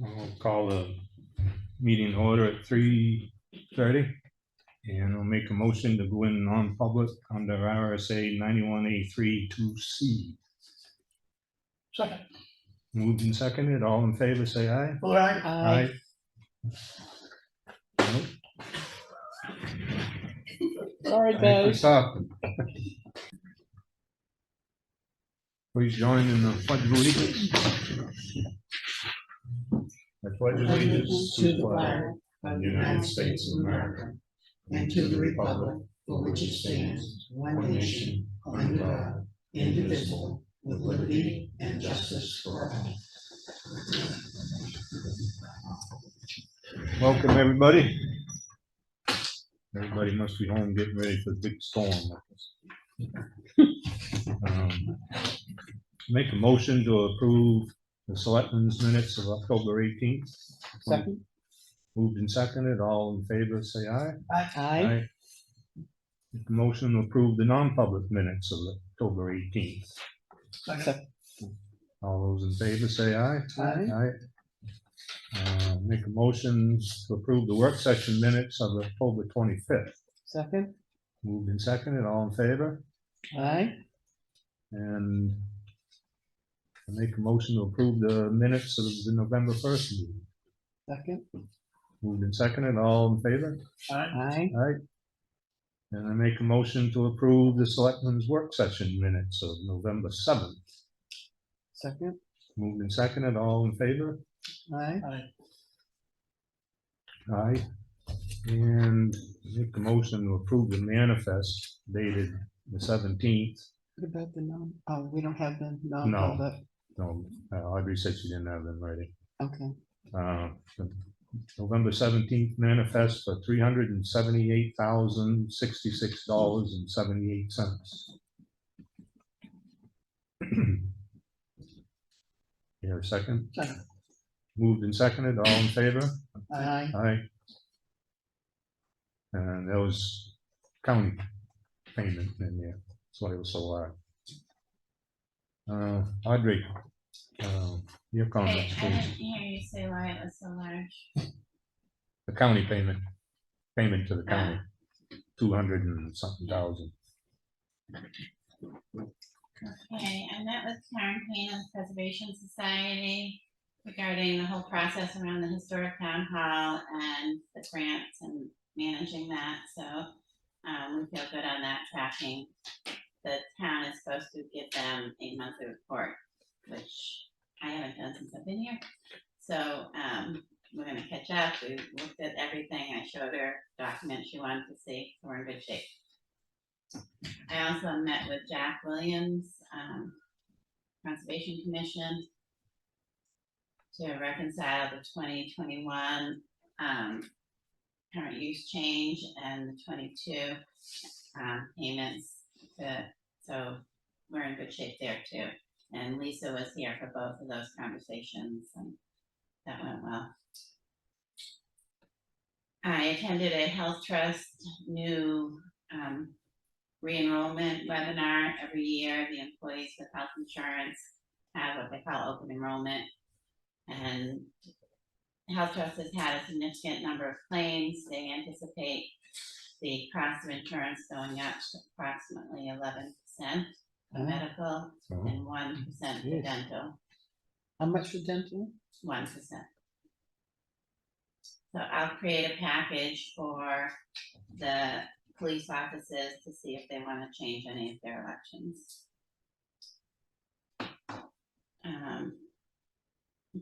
I'll call the meeting order at 3:30, and I'll make a motion to go in non-public under RSA 91A3 2C. Second. Moved and seconded. All in favor, say aye. Aye. Aye. Nope. Sorry, Thank you, guys. sir. Please join in the pledge of allegiance. I pledge allegiance to the flag of the United States of America and to the republic for which it stands, one nation, under God, indivisible, with liberty and justice for all. Welcome, everybody. Everybody must be home getting ready for the big storm like this. Make a motion to approve the selectmen's minutes of October 18th. Second. Moved and seconded. All in favor, say aye. Aye. Make a motion to approve the non-public minutes of October 18th. Second. All those in favor, say aye. Aye. Make a motion to approve the work session minutes of October 25th. Second. Moved and seconded. All in favor? Aye. And make a motion to approve the minutes of the November 1st meeting. Second. Moved and seconded. All in favor? Aye. Aye. And I make a motion to approve the selectmen's work session minutes of November 7th. Second. Moved and seconded. All in favor? Aye. Aye. And make a motion to approve the manifest dated the 17th. What about the oh, we don't have the No. non-public. No, Audrey said she didn't have them ready. Okay. The November 17th manifest for $378,066.78. Here, a second? Second. Moved and seconded. All in favor? Aye. Aye. And there was county payment in there. That's why it was so large. Audrey, your comments, I please. didn't hear you say why it was so large. The county payment to the county, 200 and something thousand. Okay, I met with Karen Payne of the Preservation Society regarding the whole process around the historic town hall and the grants and managing that. So we feel good on that tracking. The town is supposed to give them a monthly report, which I haven't done since I've been here. So we're going to catch up. We looked at everything. I showed her documents she wanted to see. So we're in good shape. I also met with Jack Williams, Conservation Commission, to reconcile the 2021 current use change and the 22 payments. So we're in good shape there too. And Lisa was here for both of those conversations, and that went well. I attended a Health Trust new re-enrollment webinar. Every year the employees with health insurance have what they call open enrollment, and Health Trust has had a significant number of claims. They anticipate the cost of insurance going up to approximately 11% for medical and 1% for dental. How much for dental? 1%. So I'll create a package for the police offices to see if they want to change any of their elections.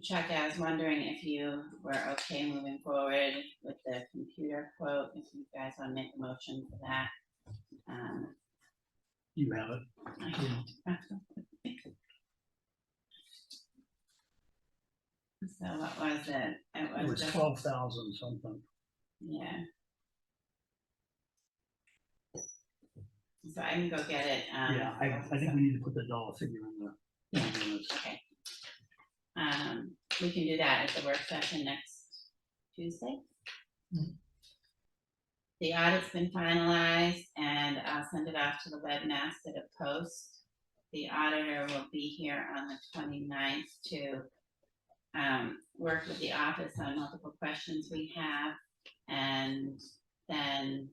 Chuck, I was wondering if you were okay moving forward with the computer quote, if you guys want to make a motion for that. You have it. So what was it? It was 12,000 something. Yeah. So I can go get it. Yeah, I think we need to put the dollar figure in the minutes. Okay. We can do that at the work session next Tuesday. The audit's been finalized, and I'll send it off to the webmaster to post. The auditor will be here on the 29th to work with the office on multiple questions we have. And then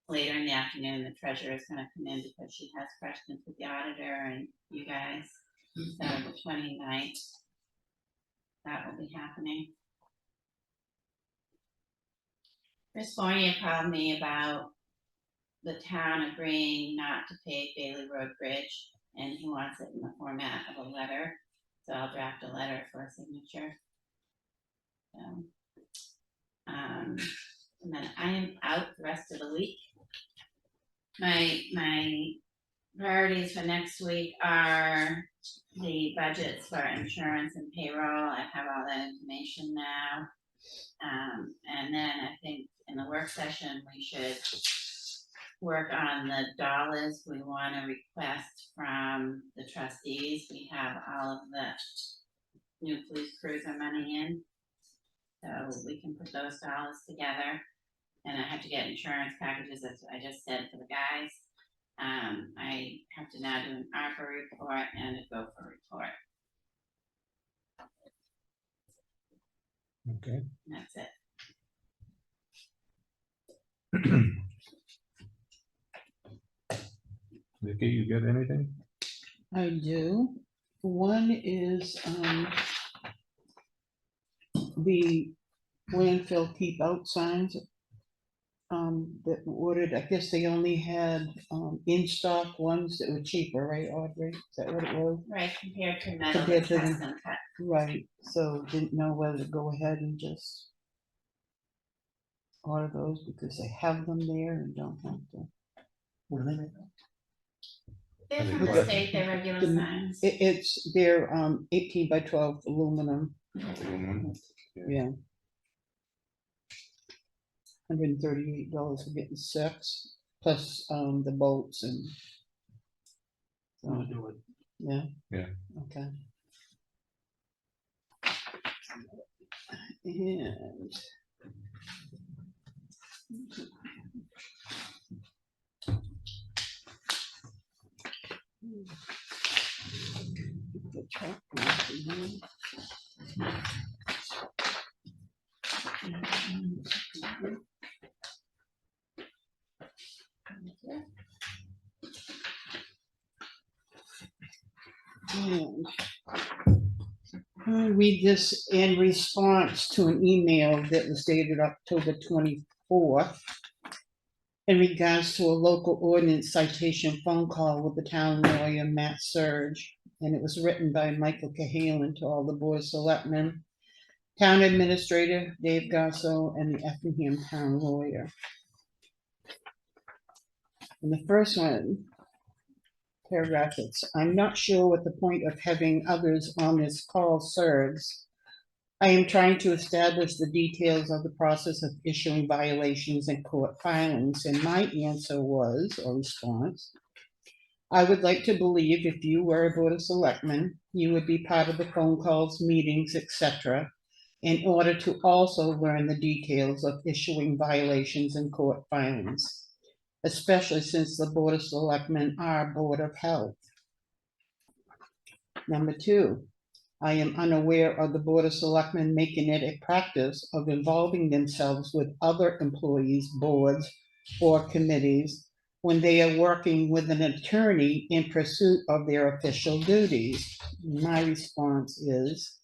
later in the afternoon, the treasurer is gonna come in because she has questions with the auditor and you guys. So the 29th, that will be happening. Chris Fournier called me about the town agreeing not to pave Bailey Road Bridge, and he wants it in the format of a letter. So I'll draft a letter for a signature. So, and then I am out the rest of the week. My priorities for next week are the budgets for insurance and payroll. I have all that information now. And then I think in the work session, we should work on the dollars we want to request from the trustees. We have all of the new police cruiser money in, so we can put those dollars together. And I have to get insurance packages, as I just said, for the guys. I have to now do an ARPA report and a GOFA report. Okay. And that's it. Vicky, you get anything? I do. One is, the landfill keep out signs. That ordered, I guess they only had, in stock ones that were cheaper, right, Audrey? Is that what it was? Right, compared to metal Compared that's to the- custom cut. Right, so didn't know whether to go ahead and just order those because they have them there and don't have to. What do they make? They're from the Right. state, they're regular The- signs. It's their 18 by 12 aluminum, yeah. $138 for getting 6, plus the bolts and. I'm gonna do it. Yeah. Yeah. Okay. And. The truck was in And I read this in response to an email that was dated October 24th in regards to a local ordinance citation phone call with the town lawyer, Matt Surge. And it was written by Michael Cahalan to all the board of selectmen, town administrator, Dave Gasso, and the Effingham town lawyer. And the first one, paragraph, it's, I'm not sure what the point of having others on this call serves. I am trying to establish the details of the process of issuing violations and court filings, and my answer was, or response, I would like to believe if you were a board of selectmen, you would be part of the phone calls, meetings, etc., in order to also learn the details of issuing violations and court filings, especially since the board of selectmen are board of health. Number 2, I am unaware of the board of selectmen making it a practice of involving themselves with other employees, boards, or committees when they are working with an attorney in pursuit of their official duties. My response is,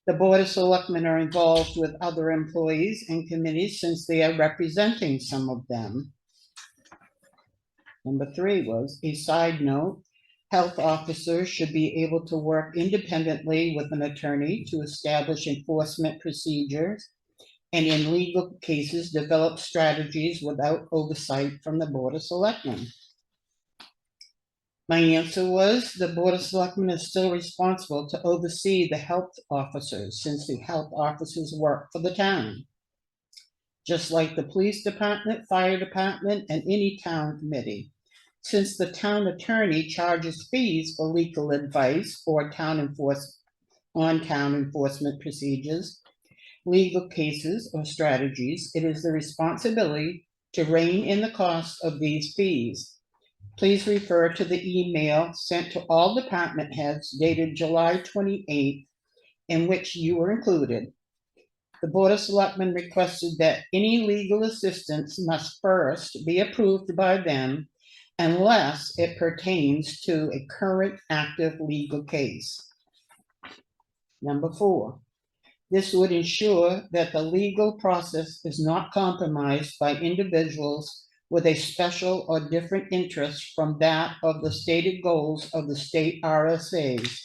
the board of selectmen are involved with other employees and committees since they are representing some of them. Number 3 was a side note. Health officers should be able to work independently with an attorney to establish enforcement procedures and in legal cases develop strategies without oversight from the Board of Selectmen. My answer was the Board of Selectmen is still responsible to oversee the health officers since the health officers work for the town. Just like the police department, fire department, and any town committee. Since the town attorney charges fees for legal advice or town enforcement procedures, legal cases, or strategies, it is the responsibility to rein in the cost of these fees. Please refer to the email sent to all department heads dated July 28th in which you were included. The Board of Selectmen requested that any legal assistance must first be approved by them unless it pertains to a current active legal case. Number 4, this would ensure that the legal process is not compromised by individuals with a special or different interest from that of the stated goals of the state RSAs,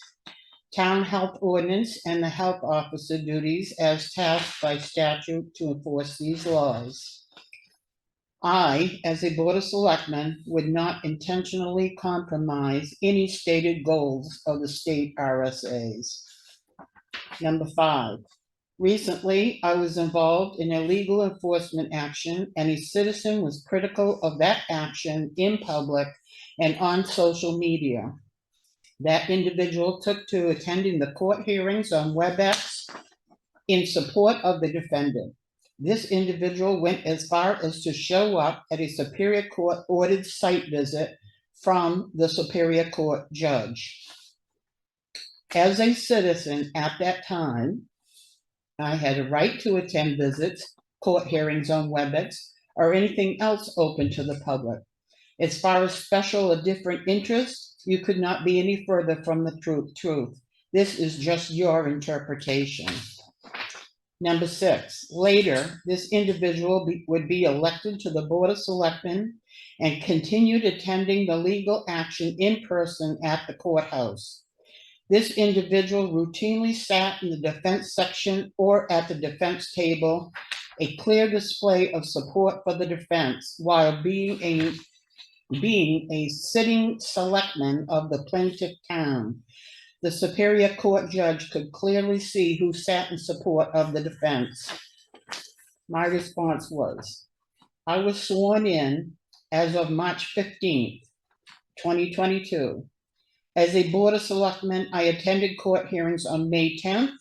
town health ordinance, and the health officer duties as tasked by statute to enforce these laws. I, as a Board of Selectmen, would not intentionally compromise any stated goals of the state RSAs. Number 5, recently I was involved in a legal enforcement action, and a citizen was critical of that action in public and on social media. That individual took to attending the court hearings on WebEx in support of the defendant. This individual went as far as to show up at a Superior Court ordered site visit from the Superior Court judge. As a citizen at that time, I had a right to attend visits, court hearings on WebEx, or anything else open to the public. As far as special or different interests, you could not be any further from the truth. This is just your interpretation. Number 6, later, this individual would be elected to the Board of Selectmen and continued attending the legal action in person at the courthouse. This individual routinely sat in the defense section or at the defense table, a clear display of support for the defense while being a sitting selectman of the plaintiff town. The Superior Court judge could clearly see who sat in support of the defense. My response was, I was sworn in as of March 15th, 2022. As a Board of Selectmen, I attended court hearings on May 10th,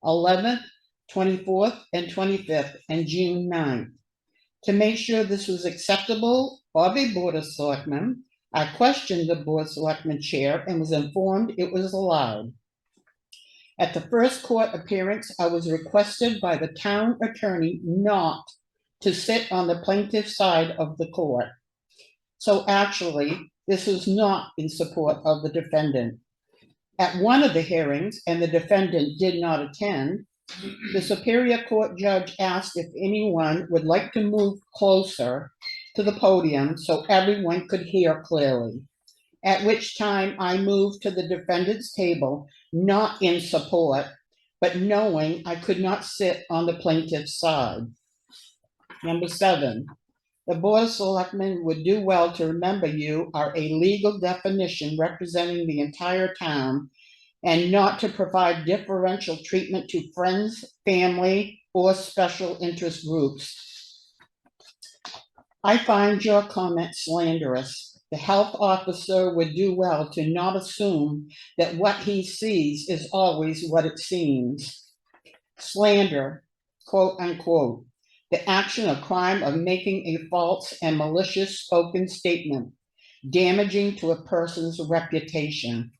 11th, 24th, and 25th, and June 9th. To make sure this was acceptable of a Board of Selectmen, I questioned the Board of Selectmen chair and was informed it was allowed. At the first court appearance, I was requested by the town attorney not to sit on the plaintiff's side of the court. So actually, this was not in support of the defendant. At one of the hearings, and the defendant did not attend, the Superior Court judge asked if anyone would like to move closer to the podium so everyone could hear clearly, at which time I moved to the defendant's table, not in support, but knowing I could not sit on the plaintiff's side. Number 7, the Board of Selectmen would do well to remember you are a legal definition representing the entire town and not to provide differential treatment to friends, family, or special interest groups. I find your comment slanderous. The health officer would do well to not assume that what he sees is always what it seems. Slander, quote unquote, the action or crime of making a false and malicious spoken statement, damaging to a person's reputation.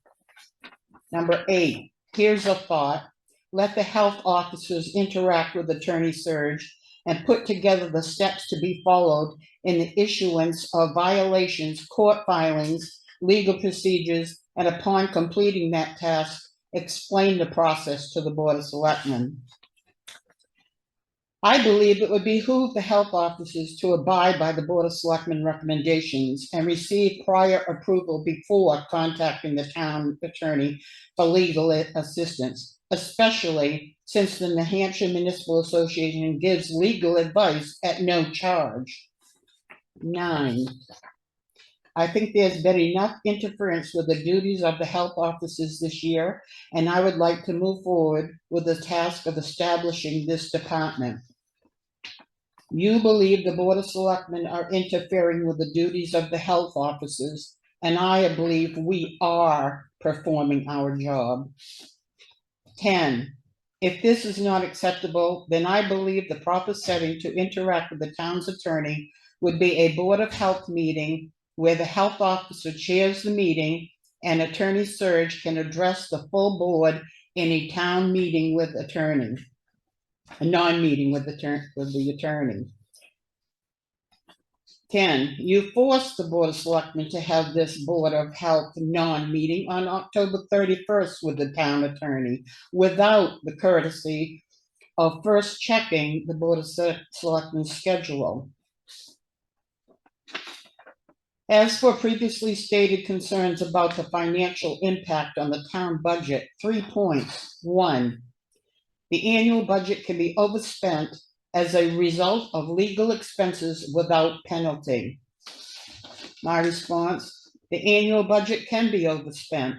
Number 8, here's a thought. Let the health officers interact with Attorney Surge and put together the steps to be followed in the issuance of violations, court filings, legal procedures, and upon completing that task, explain the process to the Board of Selectmen. I believe it would behoove the health officers to abide by the Board of Selectmen recommendations and receive prior approval before contacting the town attorney for legal assistance, especially since the New Hampshire Municipal Association gives legal advice at no charge. 9, I think there's been enough interference with the duties of the health officers this year, and I would like to move forward with the task of establishing this department. You believe the Board of Selectmen are interfering with the duties of the health officers, and I believe we are performing our job. 10, if this is not acceptable, then I believe the proper setting to interact with the town's attorney would be a Board of Health meeting where the health officer chairs the meeting and Attorney Surge can address the full board in a town meeting with attorney, a non-meeting with the attorney. 10, you force the Board of Selectmen to have this Board of Health non-meeting on October 31st with the town attorney without the courtesy of first checking the Board of Selectmen's schedule. As for previously stated concerns about the financial impact on the town budget, 3 points. 1, the annual budget can be overspent as a result of legal expenses without penalty. My response, the annual budget can be overspent,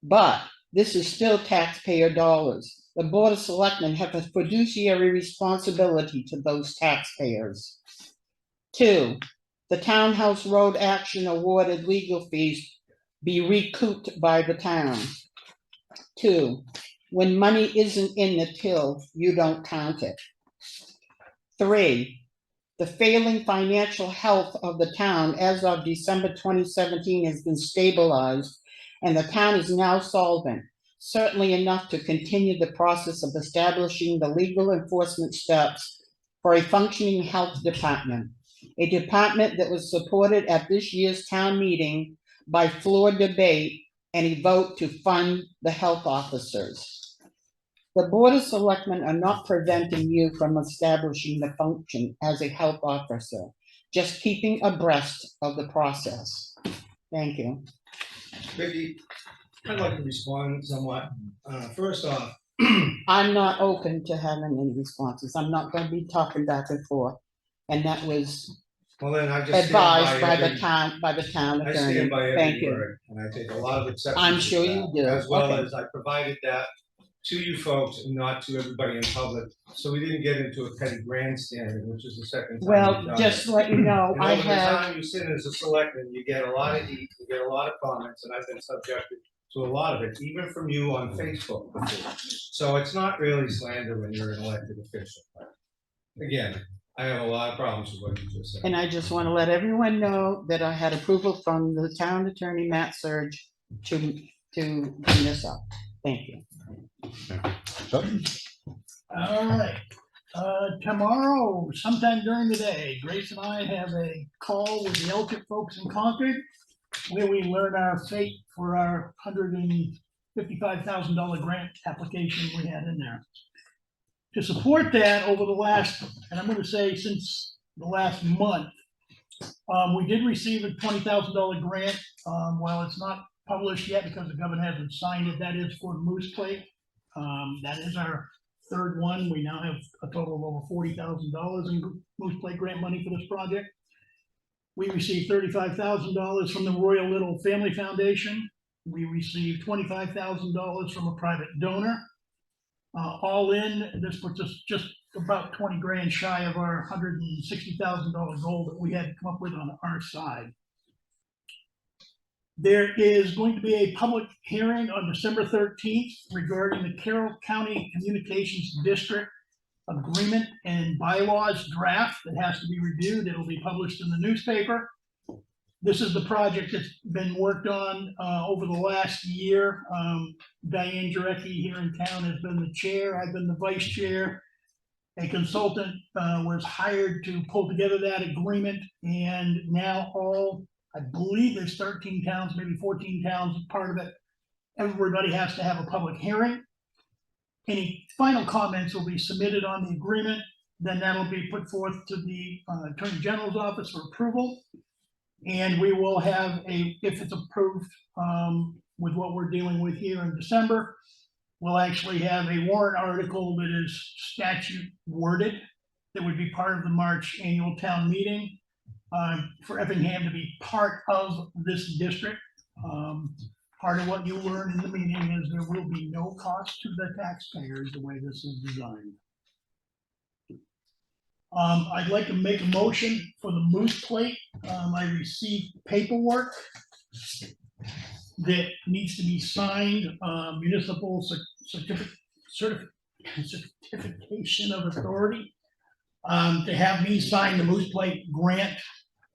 but this is still taxpayer dollars. The Board of Selectmen have a fiduciary responsibility to those taxpayers. 2, the Townhouse Road Action awarded legal fees be recouped by the town. 2, when money isn't in the till, you don't count it. 3, the failing financial health of the town as of December 2017 has been stabilized, and the town is now solvent, certainly enough to continue the process of establishing the legal enforcement steps for a functioning health department, a department that was supported at this year's town meeting by floor debate and a vote to fund the health officers. The Board of Selectmen are not preventing you from establishing the function as a health officer, just keeping abreast of the process. Thank you. Vicki, I'd like to respond somewhat. First off, I'm not open to having any responses. I'm not going to be talking back and forth. And that was well then I just advised by every, the town I attorney. stand by Thank every you. word, and I take a lot of exception. I'm to sure that, you do. as well Okay. as I provided that to you folks and not to everybody in public, so we didn't get into a petty grandstanding, which is the second time. Well, just to let you know, and I over the have, time you sit as a selectman, you get a lot of heat, you get a lot of comments, and I've been subjected to a lot of it, even from you on Facebook before. So it's not really slander when you're an elected official. Again, I have a lot of problems with what you just said. and I just want to let everyone know that I had approval from the town attorney, Matt Surge, to bring this up. Thank you. All right. Tomorrow, sometime during the day, Grace and I have a call with the Elkett folks in Concord, where we learn our fate for our $155,000 grant application we had in there. To support that, over the last, and I'm going to say since the last month, we did receive a $20,000 grant. While it's not published yet because the governor hasn't signed it, that is for Moose Plate. That is our third one. We now have a total of over $40,000 in Moose Plate grant money for this project. We received $35,000 from the Royal Little Family Foundation. We received $25,000 from a private donor. All in, this puts us just about 20 grand shy of our $160,000 goal that we had to come up with on our side. There is going to be a public hearing on December 13th regarding the Carroll County Communications District Agreement and Bylaws draft that has to be reviewed. It'll be published in the newspaper. This is the project that's been worked on over the last year. Diane Jarecki here in town has been the chair. I've been the vice chair. A consultant was hired to pull together that agreement, and now all, I believe there's 13 towns, maybe 14 towns, part of it. Everybody has to have a public hearing. Any final comments will be submitted on the agreement. Then that'll be put forth to the Attorney General's office for approval. And we will have a, if it's approved with what we're dealing with here in December, we'll actually have a warrant article that is statute worded that would be part of the March annual town meeting for Effingham to be part of this district. Part of what you learn in the meeting is there will be no cost to the taxpayers the way this is designed. I'd like to make a motion for the Moose Plate. I received paperwork that needs to be signed, municipal certification of authority, to have me sign the Moose Plate grant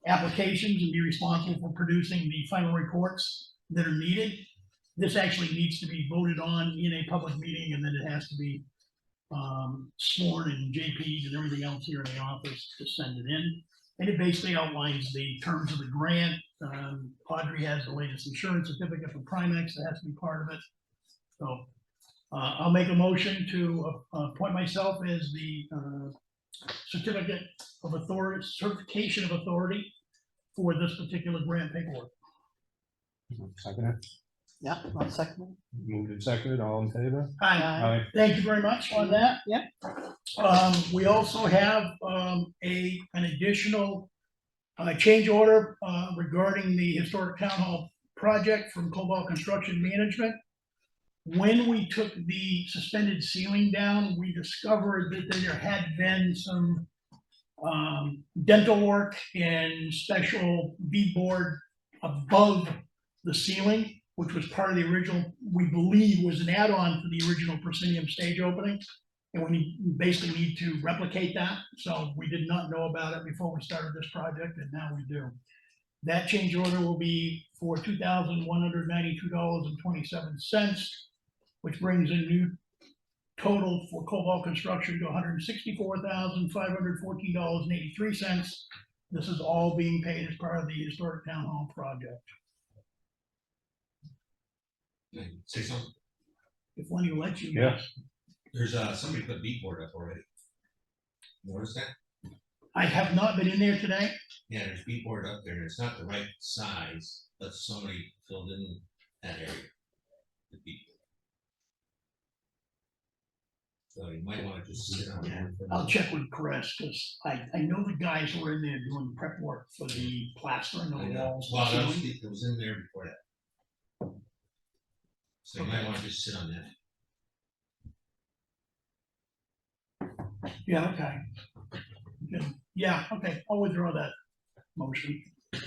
applications and be responsible for producing the final reports that are needed. This actually needs to be voted on in a public meeting, and then it has to be sworn and JP'd and everything else here in the office to send it in. And it basically outlines the terms of the grant. Audrey has the latest insurance certificate from Primex that has to be part of it. So I'll make a motion to appoint myself as the certificate of authority, certification of authority for this particular grant paperwork. Second it. Yeah, I'll second. Moved and seconded, all in favor? Hi, Aye. thank you very much on that. Yep. We also have an additional change order regarding the historic town hall project from Cobalt Construction Management. When we took the suspended ceiling down, we discovered that there had been some dental work and special beadboard above the ceiling, which was part of the original, we believe was an add-on to the original proscenium stage opening. And we basically need to replicate that. So we did not know about it before we started this project, and now we do. That change order will be for $2,192.27, which brings a new total for Cobalt Construction to $164,514.83. This is all being paid as part of the historic town hall project. Say something. If Lenny will let you. Yeah. There's somebody put beatboard up already. Notice that? I have not been in there today. Yeah, there's beatboard up there, and it's not the right size, but somebody filled in that area. The beatboard. So you might want to just sit on Yeah, it. I'll check with Chris, because I know the guys were in there doing prep work for the plastering of I the know. walls. Well, it was in there before that. So you might want to just sit on that. Yeah, okay. Good. Yeah, okay, I'll withdraw that motion, to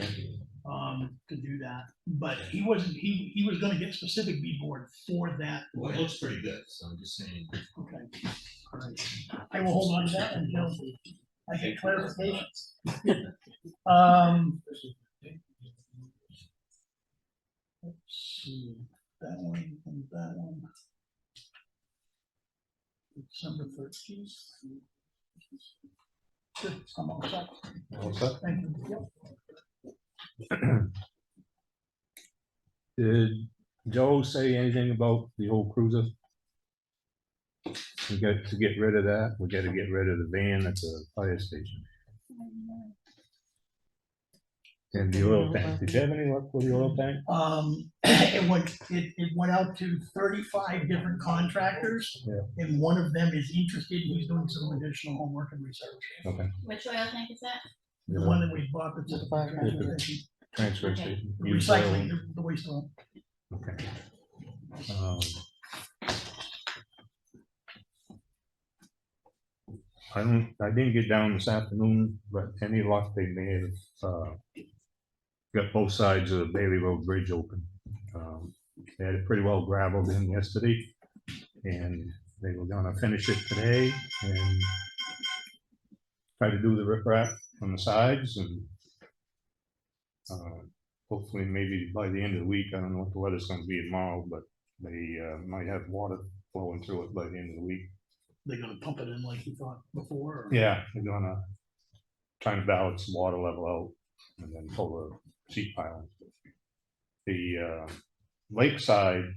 do that, but he wasn't, he was gonna get specific beadboard for that. Well, it looks pretty good, so I'm just saying. Okay, all right, I will hold on to that until I get clarification. Let's see, that one and that one. December 13th. Good, I'm all set. All set? Thank you. Yep. Did Joe say anything about the old cruiser? We got to get rid of that. We got to get rid of the van at the fire station. And the oil tank. Did you have any luck with the oil tank? It went out to 35 different contractors. Yeah. And one of them is interested. He's doing some additional homework and research. Okay. Which oil tank is that? The one that we bought that's at the fire station, Transfer Okay. station. the Used recycling, oil. the waste oil. Okay. I didn't get down this afternoon, but any luck they may have, got both sides of the Bailey Road Bridge open. They had it pretty well gravelled in yesterday, and they were gonna finish it today and try to do the riprap on the sides, and hopefully maybe by the end of the week, I don't know what the weather's gonna be tomorrow, but they might have water flowing through it by the end of the week. They're gonna pump it in like you thought before. Or? Yeah, they're gonna try to balance the water level out and then pull the seat pile. The lakeside,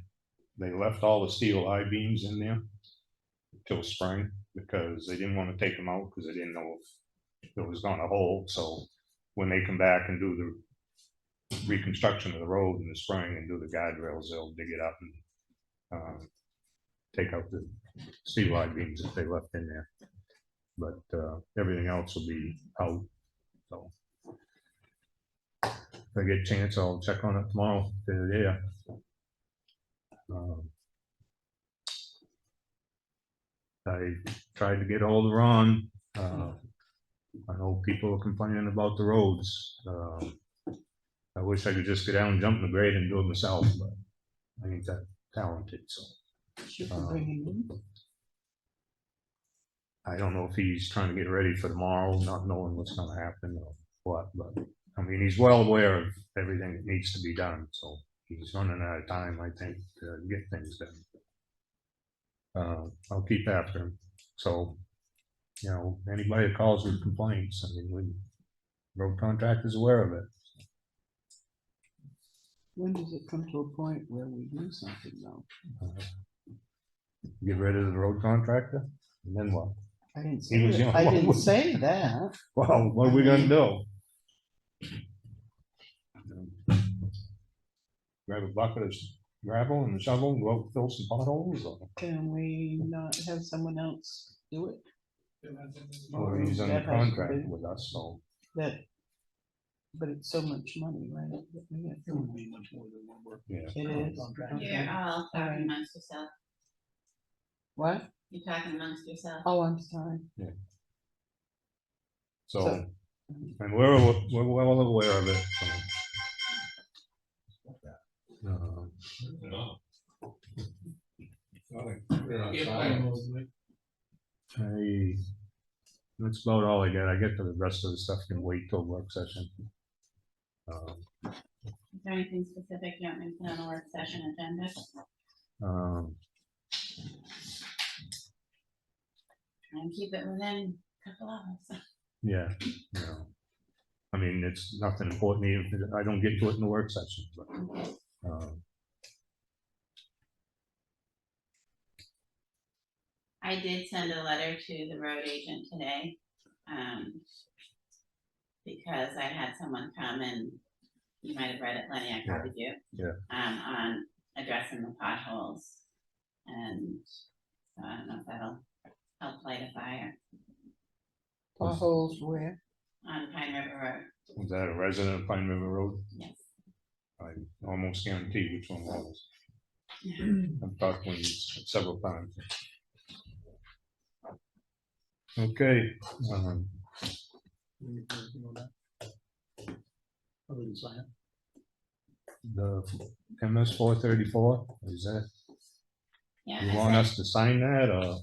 they left all the steel I-beams in there till spring because they didn't want to take them out because they didn't know if it was gonna hold. So when they come back and do the reconstruction of the road in the spring and do the guardrails, they'll dig it up and take out the steel I-beams that they left in there. But everything else will be out. So if I get a chance, I'll check on it tomorrow. Yeah. I tried to get hold of Ron. I know people are complaining about the roads. I wish I could just go down and jump in the grade and do it myself, but I ain't that talented, so. I don't know if he's trying to get ready for tomorrow, not knowing what's gonna happen or what, but, I mean, he's well aware of everything that needs to be done, so he he's running out of time, I think, to get things done. I'll keep after him. So, you know, anybody that calls with complaints, I mean, road contractor's aware of it. When does it come to a point where we do something though? Get rid of the road contractor, and then what? I didn't He say was that. the I only didn't one. say that. Well, what are we gonna do? Grab a bucket of gravel and a shovel and go out and fill some potholes, or Can we not have someone else do it? or he's under That has to contract be- with us, so. That, but it's so much money, right? Yeah, It wouldn't be much more than what we're. Yeah. It is. Contract. Okay. You're all Alright. talking amongst yourself. What? You're talking amongst yourself. Oh, I'm sorry. So, So- and we're well aware of it. So. No. That's about all I got. I get to the rest of the stuff can wait till work session. Is there anything specific you want me to put on the work session agenda? Try and keep it within a couple hours. Yeah, no. I mean, it's nothing important, even if I don't get to it in the work session, but, I did send a letter to the road agent today. Because I had someone come and you might have read it, Lenny, I copied you. Yeah. On addressing the potholes. And so I don't know if that'll help light a fire Potholes where? on Pine River Road. was that a resident of Pine River Road? Yes. I almost guarantee which one was. I've talked to him several times. Okay, Other than sign it. the MS 434, is that, Yeah. you I want sent- us to sign that or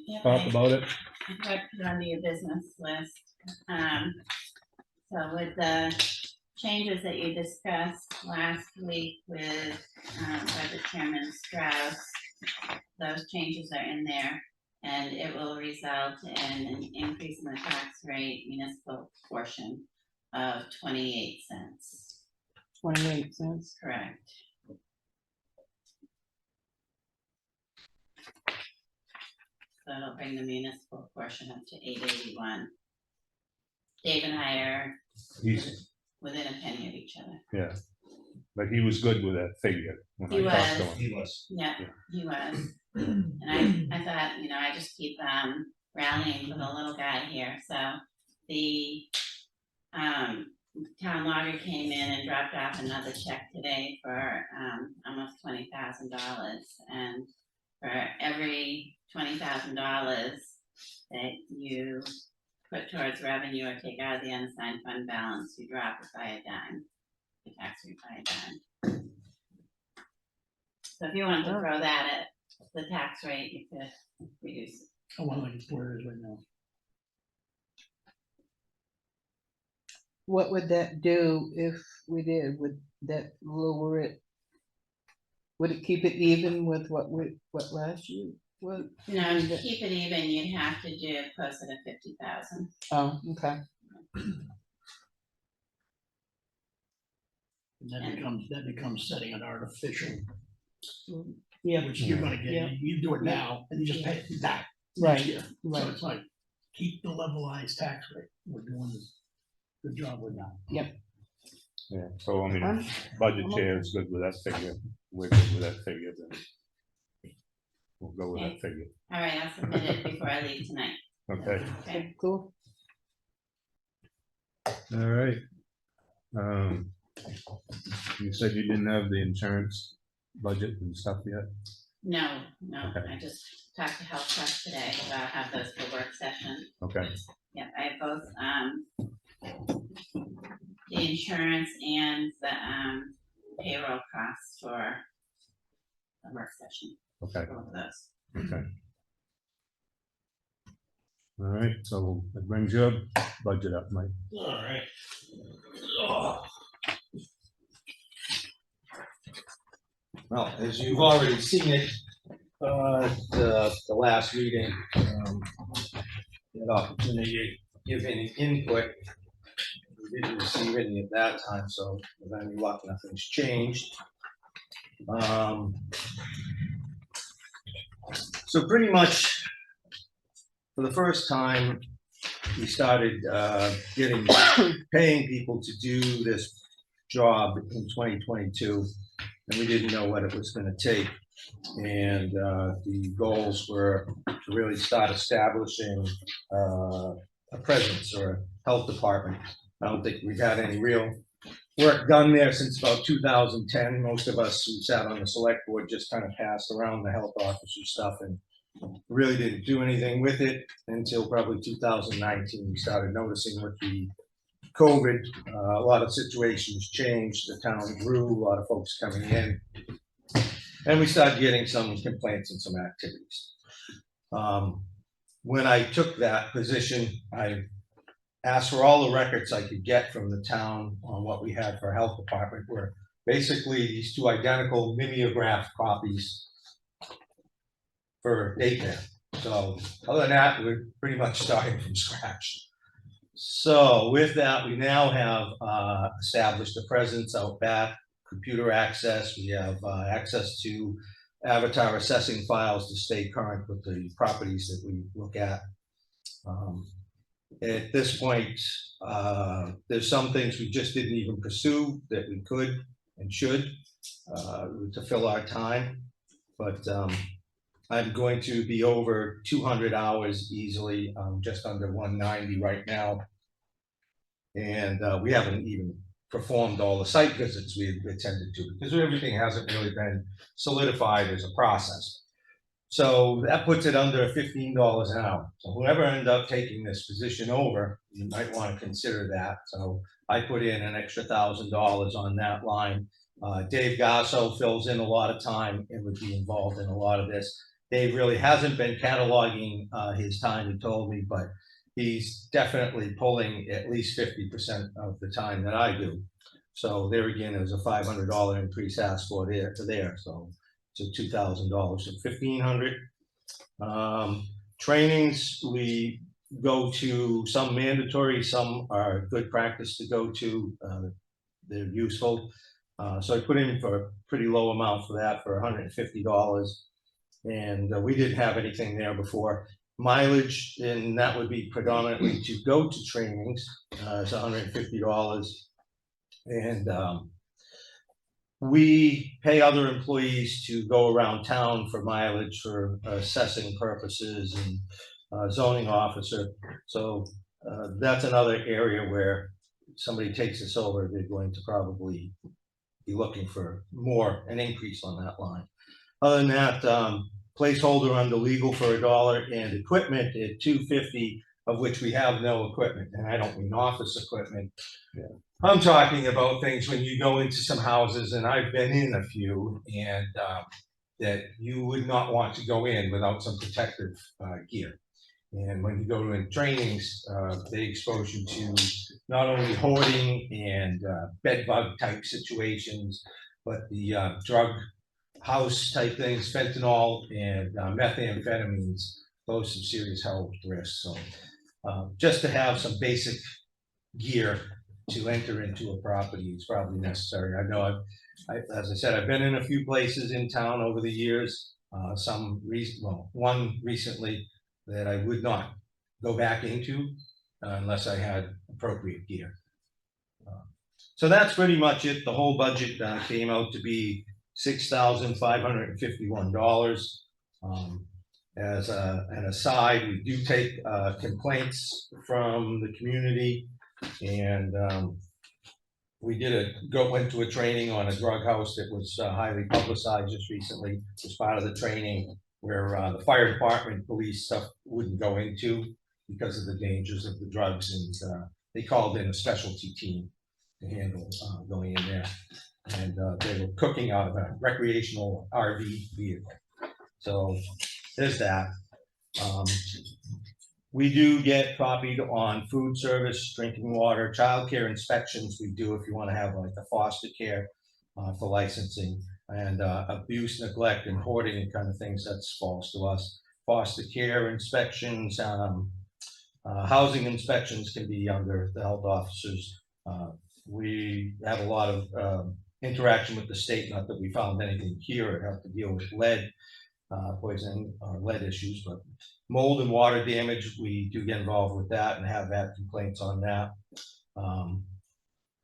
yeah, talk I- about it? I put it under your business list. So with the changes that you discussed last week with, Budget Chairman Strauss, those changes are in there. And it will result in an increase in the tax rate municipal portion of 28 cents. 28 cents. Correct. So it'll bring the municipal portion up to 881. Dave and I are He's, within a penny of each other. yeah, but he was good with that figure when He I talked to was. him. He was. Yeah, Yeah. he was. And I thought, I just keep rallying for the little guy here. So the town logger came in and dropped off another check today for almost $20,000. And for every $20,000 that you put towards revenue or take out of the unassigned fund balance, you drop it by a dime, the tax rate by a dime. So if you wanted to throw that at the tax rate, you could reduce it. Oh, well, like it's where it is right now. What would that do if we did? Would that lower it? Would it keep it even with what last year? What? To keep it even, you'd have to do closer to 50,000. Oh, okay. And that becomes setting an artificial, Yeah, which you're gonna Yeah. get, you do it now, and you just pay it back Right, next year. So right. it's like, keep the levelized tax rate, we're doing this good job with that. Yeah, so I mean, I'm- budget I'm chair is good with that figure, we're good with that figure, then we'll go with that figure, All right, I'll submit it before I leave tonight. okay? Okay. Cool. All right. You said you didn't have the insurance budget and stuff yet? No, Okay. I just talked to Health Trust today, so I'll have those for work session. Okay, Yeah, I have both, the insurance and the, payroll costs for the work session, okay, both of those. okay. All right, so that brings your budget up, Mike. All right. Well, as you've already seen it, the last meeting, you had opportunity to give any input. We didn't receive any at that time, so with any luck, nothing's changed. So pretty much for the first time, we started paying people to do this job in 2022, and we didn't know what it was going to take. And the goals were to really start establishing a presence or a health department. I don't think we've had any real work done there since about 2010. Most of us who sat on the select board just kind of passed around the health officer stuff and really didn't do anything with it until probably 2019. We started noticing with the COVID, a lot of situations changed. The town grew, a lot of folks coming in, and we started getting some complaints and some activities. When I took that position, I asked for all the records I could get from the town on what we had for health department, were basically these two identical mimeograph copies for daycare. So other than that, we're pretty much starting from scratch. So with that, we now have established a presence out back, computer access. We have access to avatar assessing files to stay current with the properties that we look at. At this point, there's some things we just didn't even pursue that we could and should to fill our time. But I'm going to be over 200 hours easily, just under 190 right now. And we haven't even performed all the site visits we attended to because everything hasn't really been solidified as a process. So that puts it under $15 an hour. So whoever ended up taking this position over, you might want to consider that. So I put in an extra $1,000 on that line. Dave Gasso fills in a lot of time and would be involved in a lot of this. Dave really hasn't been cataloging his time, he told me, but he's definitely pulling at least 50% of the time that I do. So there again, there's a $500 increase asked for there to there. So $2,000, so $1,500. Trainings, we go to some mandatory, some are good practice to go to. They're useful. So I put in for a pretty low amount for that, for $150. And we didn't have anything there before. Mileage, and that would be predominantly to go to trainings, it's $150. And we pay other employees to go around town for mileage for assessing purposes and zoning officer. So that's another area where somebody takes us over, they're going to probably be looking for an increase on that line. Other than that, placeholder under legal for $1 and equipment at $250, of which we have no equipment. And I don't mean office equipment. Yeah. I'm talking about things when you go into some houses, and I've been in a few, and that you would not want to go in without some protective gear. And when you go to trainings, they expose you to not only hoarding and bed bug type situations, but the drug house type things, fentanyl and methamphetamines pose some serious health risks. So just to have some basic gear to enter into a property is probably necessary. I know as I said, I've been in a few places in town over the years, one recently that I would not go back into unless I had appropriate gear. So that's pretty much it. The whole budget came out to be $6,551. As an aside, we do take complaints from the community, and we went to a training on a drug house that was highly publicized just recently as part of the training, where the fire department, police stuff wouldn't go into because of the dangers of the drugs, and they called in a specialty team to handle going in there. And they were cooking out of a recreational RV vehicle. So there's that. We do get copied on food service, drinking water, childcare inspections. We do if you want to have like a foster care for licensing. and abuse, neglect, and hoarding kind of things that falls to us. Foster care inspections, housing inspections can be under the health officers. We have a lot of interaction with the state, not that we found anything here, it have to deal with lead poisoning or lead issues, but mold and water damage, we do get involved with that and have had complaints on that.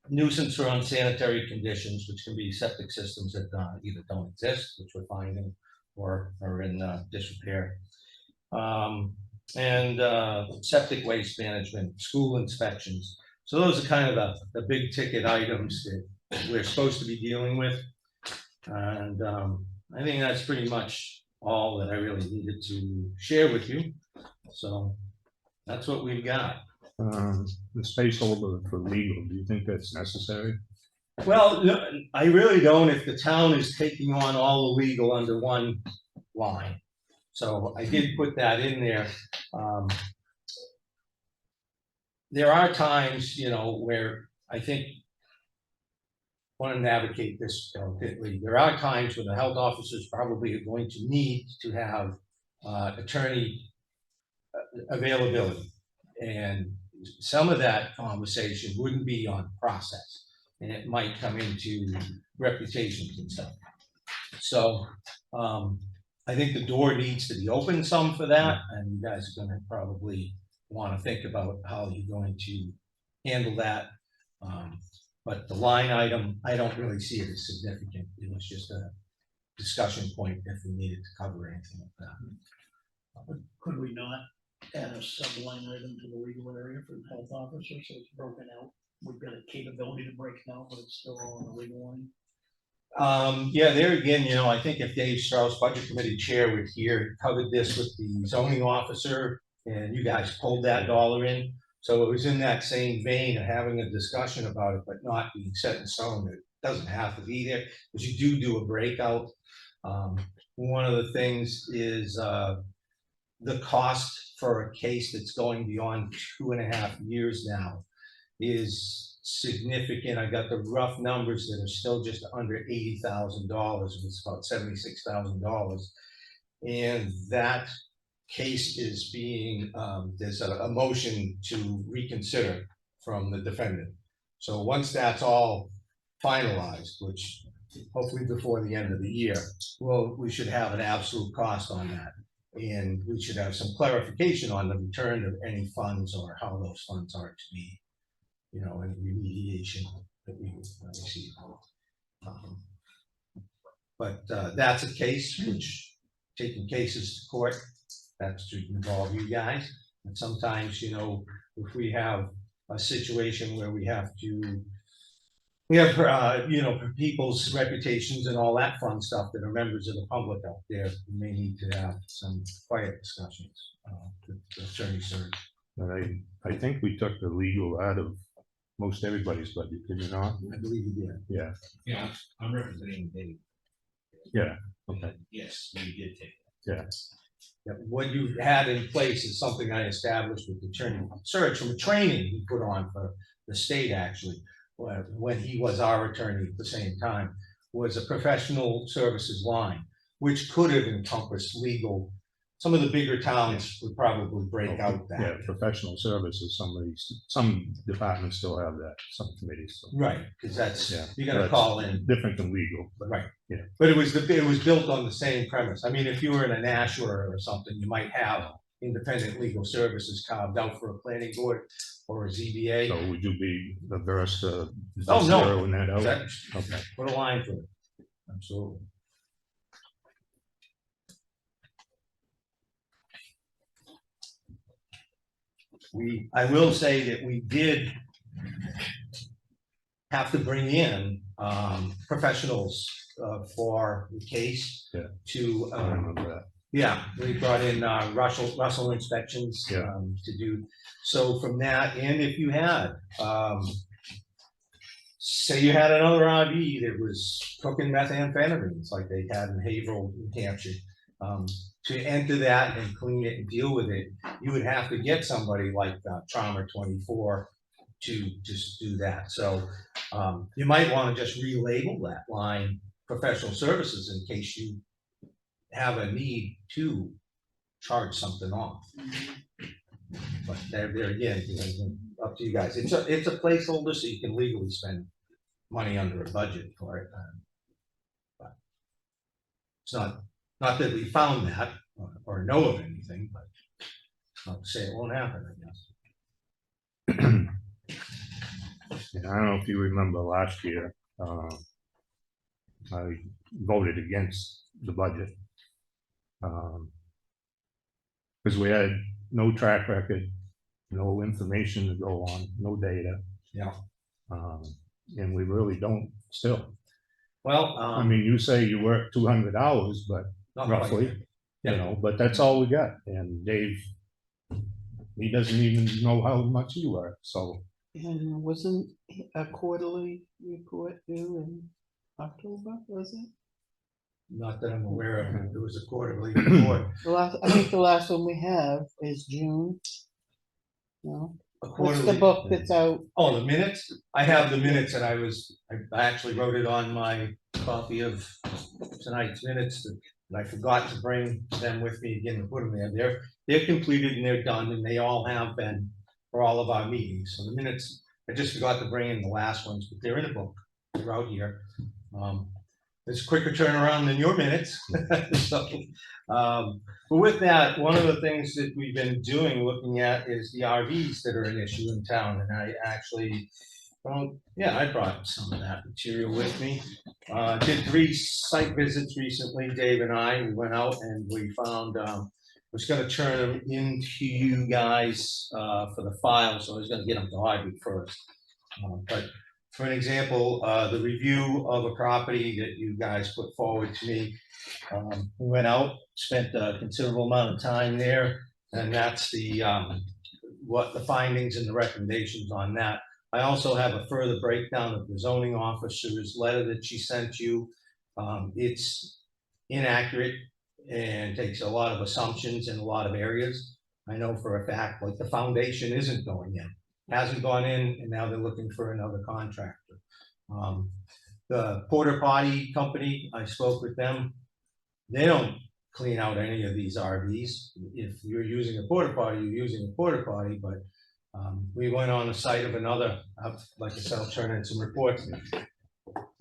Nuisance or unsanitary conditions, which can be septic systems that either don't exist, which we're finding, or are in disrepair. And septic waste management, school inspections. So those are kind of the big ticket items that we're supposed to be dealing with. And I think that's pretty much all that I really needed to share with you. So that's what we've got. The space holder for legal, do you think that's necessary? Well, no, I really don't if the town is taking on all the legal under one line. So I did put that in there. There are times, you know, where I think want to navigate this delicately. There are times when the health officers probably are going to need to have attorney availability. And some of that conversation wouldn't be on process, and it might come into reputations and stuff. So I think the door needs to be open some for that, and you guys are going to probably want to think about how you're going to handle that. But the line item, I don't really see it as significant. It was just a discussion point if we needed to cover anything like that. Could we not add a subline item to the legal area for the health officer, so it's broken out? We've got a capability to break it out, but it's still all in the legal line. Yeah, there again, you know, I think if Dave Strauss, Budget Committee Chair, were here, covered this with the zoning officer, and you guys pulled that dollar in. So it was in that same vein of having a discussion about it, but not being set in stone. It doesn't have to be there, because you do a breakout. One of the things is the cost for a case that's going beyond 2.5 years now is significant. I got the rough numbers that are still just under $80,000. It's about $76,000. And that case is being, there's a motion to reconsider from the defendant. So once that's all finalized, which hopefully before the end of the year, well, we should have an absolute cost on that. And we should have some clarification on the return of any funds or how those funds are to be, you know, any remediation that we receive. But that's a case which, taking cases to court, that's to involve you guys. And sometimes, you know, if we have a situation where we have, you know, for people's reputations and all that fun stuff that are members of the public out there, we may need to have some quiet discussions with the attorney search. And I think we took the legal out of most everybody's budget, did you not? I believe you did. Yeah, Yeah, I'm representing Dave. yeah, okay, Yes, we did take yeah. Yeah, what you had in place is something I established with the attorney search from a training he put on for the state, actually, when he was our attorney at the same time, was a professional services line, which could have encompassed legal. Some of the bigger towns would probably break out that. Yeah, professional services, some departments still have that, some committees. So. Right, because that's, Yeah, you're gonna that's call in. different than legal. Right. Yeah. But it was built on the same premise. I mean, if you were in a Nashua or something, you might have independent legal services carved out for a planning board or a ZBA. So would you be averse to Oh, no. zeroing that out? That, Okay. put a line through it. Absolutely. I will say that we did have to bring in professionals for the case. Yeah. To I remember that. yeah, we brought in Russell inspections Yeah. to do. So from that, and if you had say you had another RV that was cooking methamphetamines like they had in Haverhill, New Hampshire, to enter that and clean it and deal with it, you would have to get somebody like Trauma 24 to just do that. So you might want to just relabel that line professional services in case you have a need to charge something off. But there again, up to you guys. It's a placeholder, so you can legally spend money under a budget for it. But it's not that we found that or know of anything, but not to say it won't happen, I guess. And I don't know if you remember last year, I voted against the budget. Because we had no track record, no information to go on, no data. Yeah. And we really don't still. Well, I mean, you say you work 200 hours, but not quite roughly, yet. you know, but that's all we got. And Dave, he doesn't even know how much he works, so. And wasn't a quarterly report due in October, was it? Not that I'm aware of. It was a quarterly report. I think the last one we have is June. No, A what's quarterly. the book that's out? Oh, the minutes? I have the minutes, and I actually wrote it on my copy of tonight's minutes, and I forgot to bring them with me again to put them there. They're completed and they're done, and they all have been for all of our meetings. So the minutes, I just forgot to bring in the last ones, but they're in a book. They're out here. It's a quicker turnaround than your minutes. So, but with that, one of the things that we've been doing, looking at, is the RVs that are an issue in town. And I actually, I brought some of that material with me. Did 3 site visits recently, Dave and I. We went out and we found, I was going to turn them into you guys for the file. So I was going to get them to Audrey first. But for an example, the review of a property that you guys put forward to me, we went out, spent a considerable amount of time there, and that's the what the findings and the recommendations on that. I also have a further breakdown of the zoning officer's letter that she sent you. It's inaccurate and takes a lot of assumptions in a lot of areas. I know for a fact, like the foundation isn't going in. Hasn't gone in, and now they're looking for another contractor. The porta potty company, I spoke with them. They don't clean out any of these RVs. If you're using a porta potty, you're using a porta potty. But we went on the site of another, like I said, I'll turn in some reports.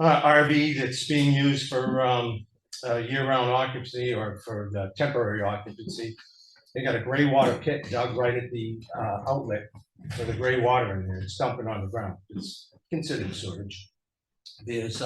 RV that's being used for year-round occupancy or for the temporary occupancy. They got a gray water pit dug right at the outlet for the gray water in there. It's dumping on the ground. It's considered sewage. There's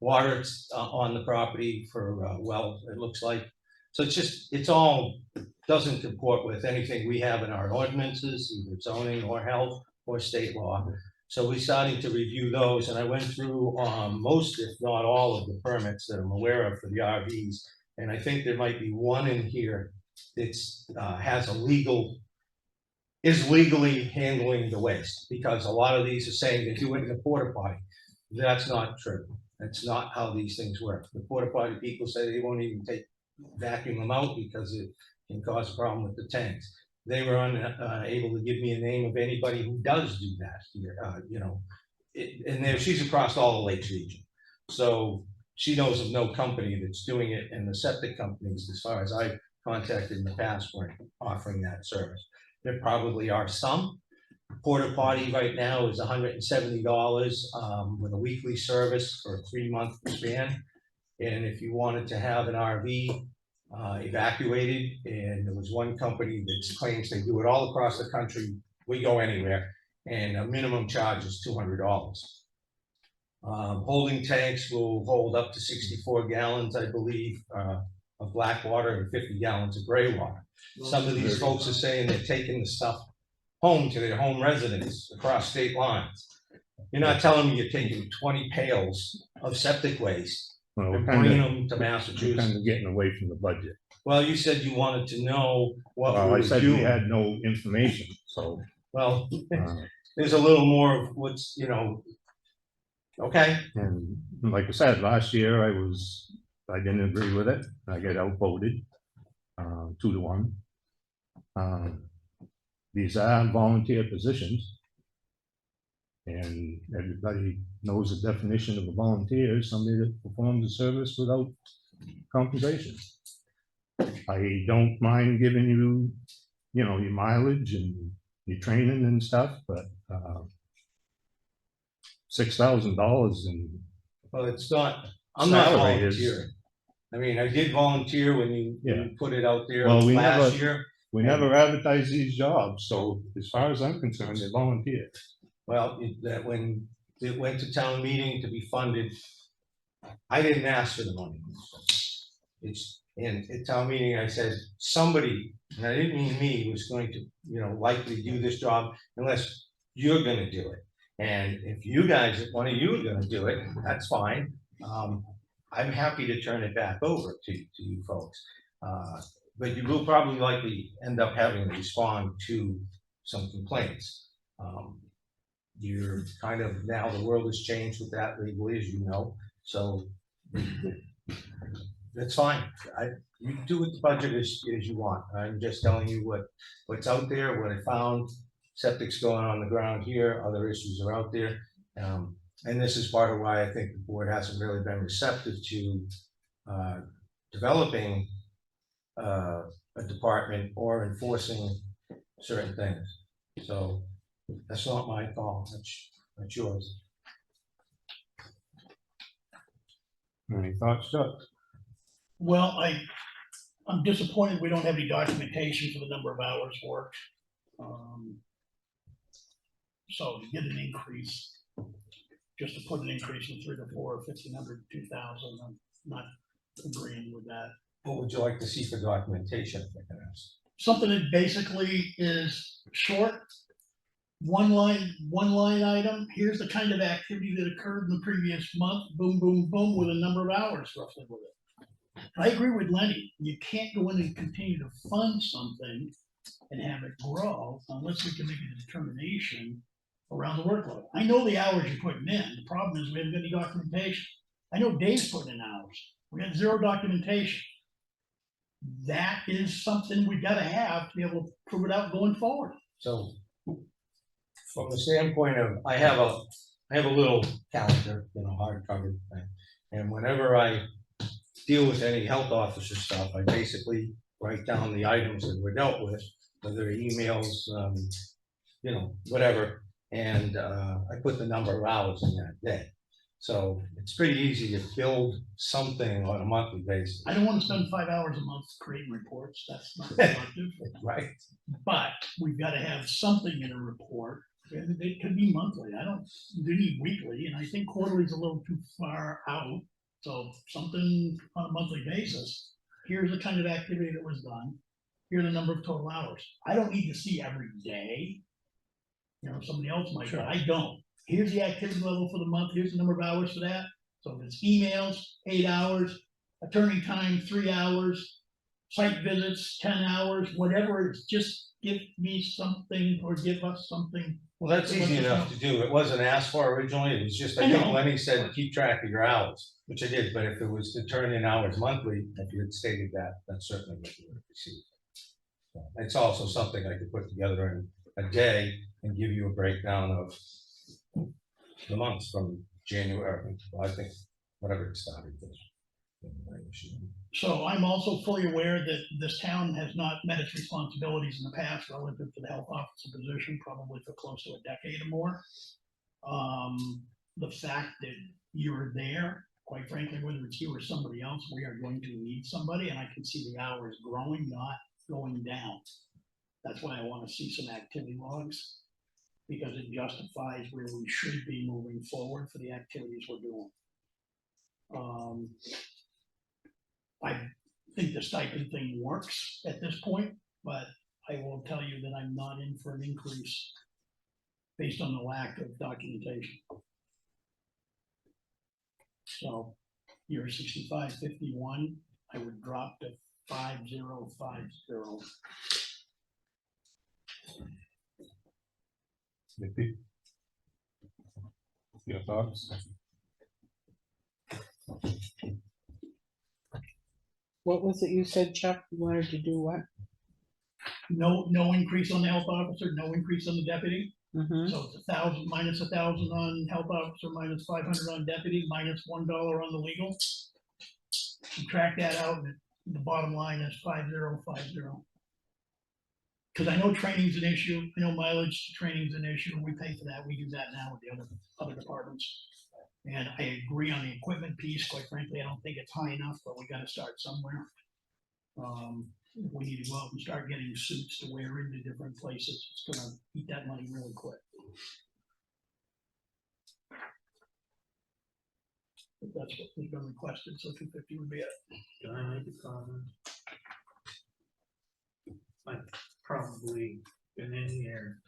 water on the property for well, it looks like. So it's all doesn't comport with anything we have in our ordinances, either zoning or health or state law. So we're starting to review those, and I went through most, if not all, of the permits that I'm aware of for the RVs. And I think there might be one in here that's has is legally handling the waste, because a lot of these are saying they do it in a porta potty. That's not true. That's not how these things work. The porta potty people say they won't even vacuum them out because it can cause a problem with the tanks. They were unable to give me a name of anybody who does do that here, you know. And she's across all the Lakes region, so she knows of no company that's doing it, and the septic companies, as far as I've contacted in the past, weren't offering that service. There probably are some. Porta potty right now is $170 with a weekly service for a 3-month span. And if you wanted to have an RV evacuated, and there was one company that claims they do it all across the country, we go anywhere, and a minimum charge is $200. Holding tanks will hold up to 64 gallons, I believe, of black water and 50 gallons of gray water. Some of these folks are saying they're taking the stuff home to their home residence across state lines. You're not telling me you're taking 20 pails of septic waste and bringing them to Massachusetts. Kind of getting away from the budget. Well, you said you wanted to know what we I were said doing. we had no information, so. Well, there's a little more of what's, you know, okay. And like I said, last year I didn't agree with it. I got outvoted 2-1. These are volunteer positions. And everybody knows the definition of a volunteer, is somebody that performs a service without compensation. I don't mind giving you, you know, your mileage and your training and stuff, but $6,000 in Well, it's not, I'm not salary is, volunteering. I mean, I did volunteer when you put it out there Well, we last never- year. we never advertise these jobs, so as far as I'm concerned, they're volunteer. Well, that when it went to town meeting to be funded, I didn't ask for the money. It's, in at town meeting, I said, somebody, and I didn't mean me, was going to, you know, likely do this job unless you're gonna do it. And if you guys, if one of you are gonna do it, that's fine. I'm happy to turn it back over to you folks. But you will probably likely end up having to respond to some complaints. You're kind of, now the world has changed with that legally, as you know, so that's fine. You do with the budget as you want. I'm just telling you what's out there, what I found. Septic's going on the ground here, other issues are out there. And this is part of why I think the board hasn't really been receptive to developing a department or enforcing certain things. So that's not my call, that's yours. Any thoughts, Chuck? Well, I'm disappointed we don't have any documentation for the number of hours worked. So to get an increase, just to put an increase from 3 to 4, 1,500, 2,000, I'm not agreeing with that. What would you like to see for documentation, if I can ask? Something that basically is short, one line item. Here's the kind of activity that occurred in the previous month, boom, boom, boom, with a number of hours roughly with it. I agree with Lenny. You can't go in and continue to fund something and have it grow unless we can make a determination around the workload. I know the hours you're putting in. The problem is we haven't got any documentation. I know Dave's putting in hours. We got zero documentation. That is something we gotta have to be able to prove it out going forward. So from the standpoint of, I have a little calendar, you know, hard covered thing. And whenever I deal with any health officer stuff, I basically write down the items that were dealt with, whether they're emails, you know, whatever. And I put the number of hours in that day. So it's pretty easy to build something on a monthly basis. I don't want to spend 5 hours a month creating reports. That's not productive. Right. But we've got to have something in a report. And it could be monthly. I don't need weekly, and I think quarterly is a little too far out. So something on a monthly basis. Here's the kind of activity that was done. Here's the number of total hours. I don't need to see every day. You know, somebody else might, but I don't. Here's the activity level for the month. Here's the number of hours for that. So if it's emails, 8 hours, attorney time, 3 hours, site visits, 10 hours, whatever, it's just give me something or give us something. Well, that's easy enough to do. It wasn't asked for originally. It was just, I I think know. Lenny said, keep track of your hours, which I did. But if it was to turn in hours monthly, if you had stated that, that's certainly what you would have received. So it's also something I could put together in a day and give you a breakdown of the months from January, I think, whatever it started. So I'm also fully aware that this town has not met its responsibilities in the past relative to the health officer position, probably for close to a decade or more. The fact that you're there, quite frankly, whether it's you or somebody else, we are going to need somebody, and I can see the hours growing, not going down. That's why I want to see some activity logs, because it justifies where we should be moving forward for the activities we're doing. I think the stipend thing works at this point, but I will tell you that I'm not in for an increase based on the lack of documentation. So you're 65.51, I would drop to 5050. Nikki? Your thoughts? What was it you said, Chuck? You wanted to do what? No increase on the health officer, no increase on the deputy. Mhm. So it's 1,000 minus 1,000 on health officer, minus 500 on deputy, minus $1 on the legal. Subtract that out, and the bottom line is 5050. Because I know training's an issue, I know mileage training's an issue, and we pay for that, we do that now with the other departments. And I agree on the equipment piece, quite frankly, I don't think it's high enough, but we gotta start somewhere. We need to go out and start getting suits to wear into different places, it's gonna eat that money really quick. But that's what we've been requested, so 250 would be it. Can I make a comment? I've probably been in here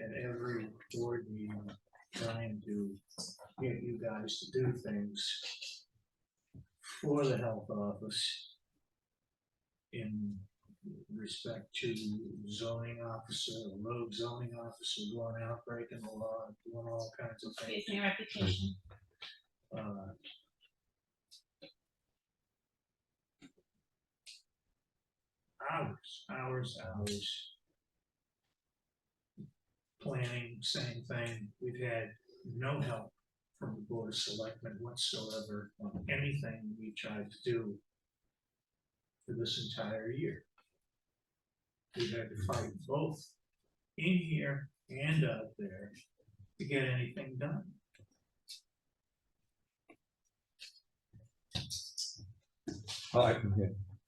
at every board meeting trying to get you guys to do things for the health office in respect to zoning officer, road zoning officer, going out, breaking the law, doing all kinds of things. Excuse me, reputation. Hours. Planning, same thing. We've had no help from the Board of Selectmen whatsoever on anything we tried to do for this entire year. We've had to fight both in here and out there to get anything done.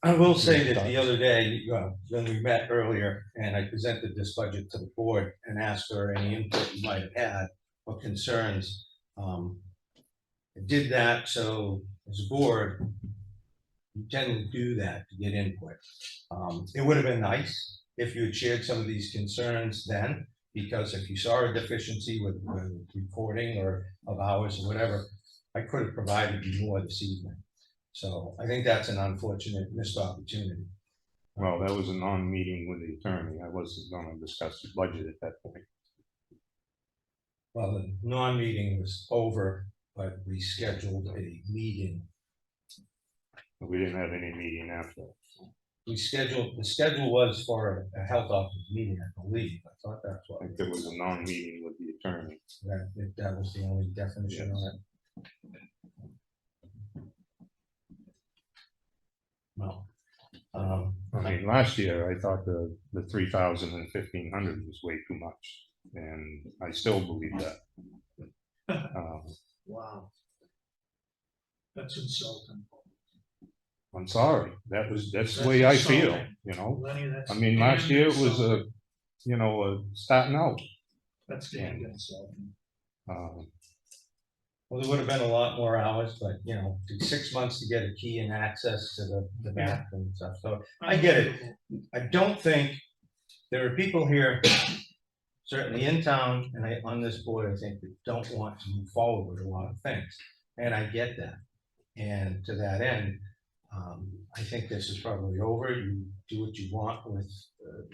I will say that the other day, when we met earlier, and I presented this budget to the board and asked for any input you might have had or concerns. I did that so as a board, you tend to do that to get input. It would have been nice if you had shared some of these concerns then, because if you saw a deficiency with reporting or of hours or whatever, I could have provided you more this evening. So I think that's an unfortunate missed opportunity. Well, that was a non-meeting with the attorney. I wasn't going to discuss the budget at that point. Well, the non-meeting was over, but we scheduled a meeting. But we didn't have any meeting after. The schedule was for a health office meeting, I believe. I thought that's I what, think there was a non-meeting with the attorney. that was the only definition on it. Well, I mean, last year I thought the 3,000 and 1,500 was way too much, and I still believe that. Wow. That's insulting. I'm sorry. That's the way I feel. insulting. You know. Lenny, that's I mean, last year it was insulting. starting out. That's damn insulting. well, there would have been a lot more hours, but took 6 months to get a key and access to the back and stuff. So I get it. I don't think there are people here, certainly in town and on this board, I think, that don't want to move forward with a lot of things. And I get that. And to that end, I think this is probably over. You do what you want with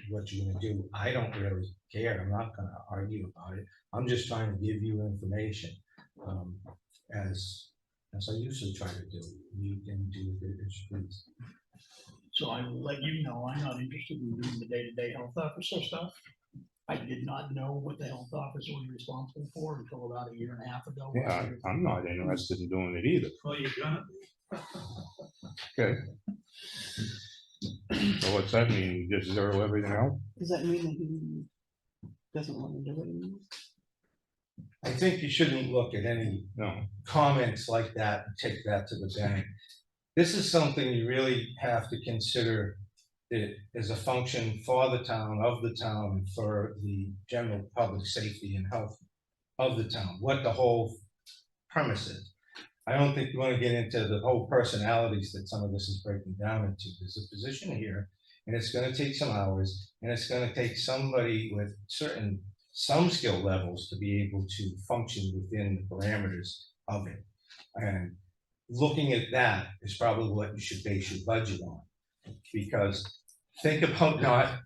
what you're going to do. I don't really care. I'm not going to argue about it. I'm just trying to give you information, as I usually try to do. You can do it as you please. So I will let you know, I'm not interested in doing the day-to-day health officer stuff. I did not know what the health officer was responsible for until about a year and a half ago. Yeah, I'm not interested in doing it either. Well, you're gonna be. Okay. So what's that mean? You just zero everything out? Does that mean that he doesn't want to do it anymore? I think you shouldn't look at any No. comments like that and take that to the bank. This is something you really have to consider it as a function for the town, of the town, for the general public safety and health of the town, what the whole premise is. I don't think you want to get into the whole personalities that some of this is breaking down into. There's a position here, and it's going to take some hours, and it's going to take somebody with some skill levels to be able to function within the parameters of it. And looking at that is probably what you should base your budget on. Because think about not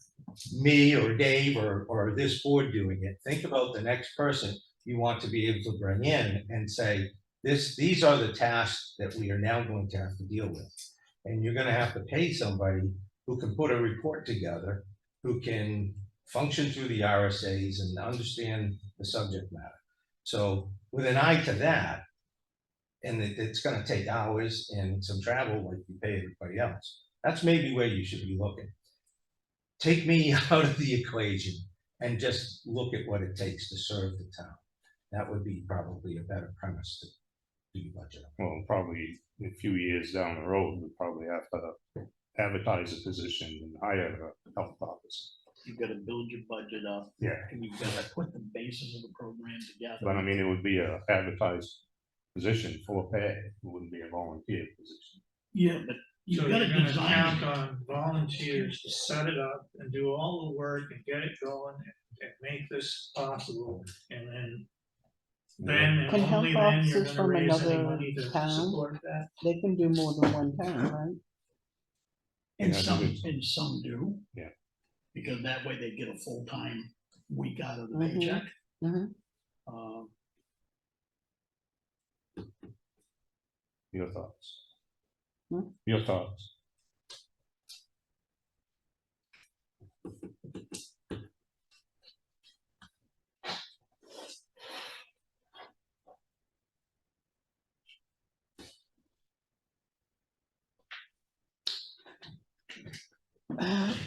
me or Dave or this board doing it. Think about the next person you want to be able to bring in and say, these are the tasks that we are now going to have to deal with. And you're going to have to pay somebody who can put a report together, who can function through the RSAs and understand the subject matter. So with an eye to that, and it's gonna take hours and some travel like you pay everybody else, that's maybe where you should be looking. Take me out of the equation and just look at what it takes to serve the town. That would be probably a better premise to do your budget. Well, probably a few years down the road, we'll probably have to advertise a position and hire a health officer. You've got to build your budget up. Yeah. And you've got to put the basis of the program together. But I mean, it would be a advertised position for pay. It wouldn't be a volunteer position. Yeah, but So you've got to you're gonna design count it. on volunteers to set it up and do all the work and get it going and make this possible, and then and Can only health then you're officers gonna from raise any another money to town? support that. They can do more than one town, right? And Yeah, some do. Yeah. Because that way they get a full-time week out of the Mhm. paycheck. Mhm. Your thoughts? Hmm? Your thoughts?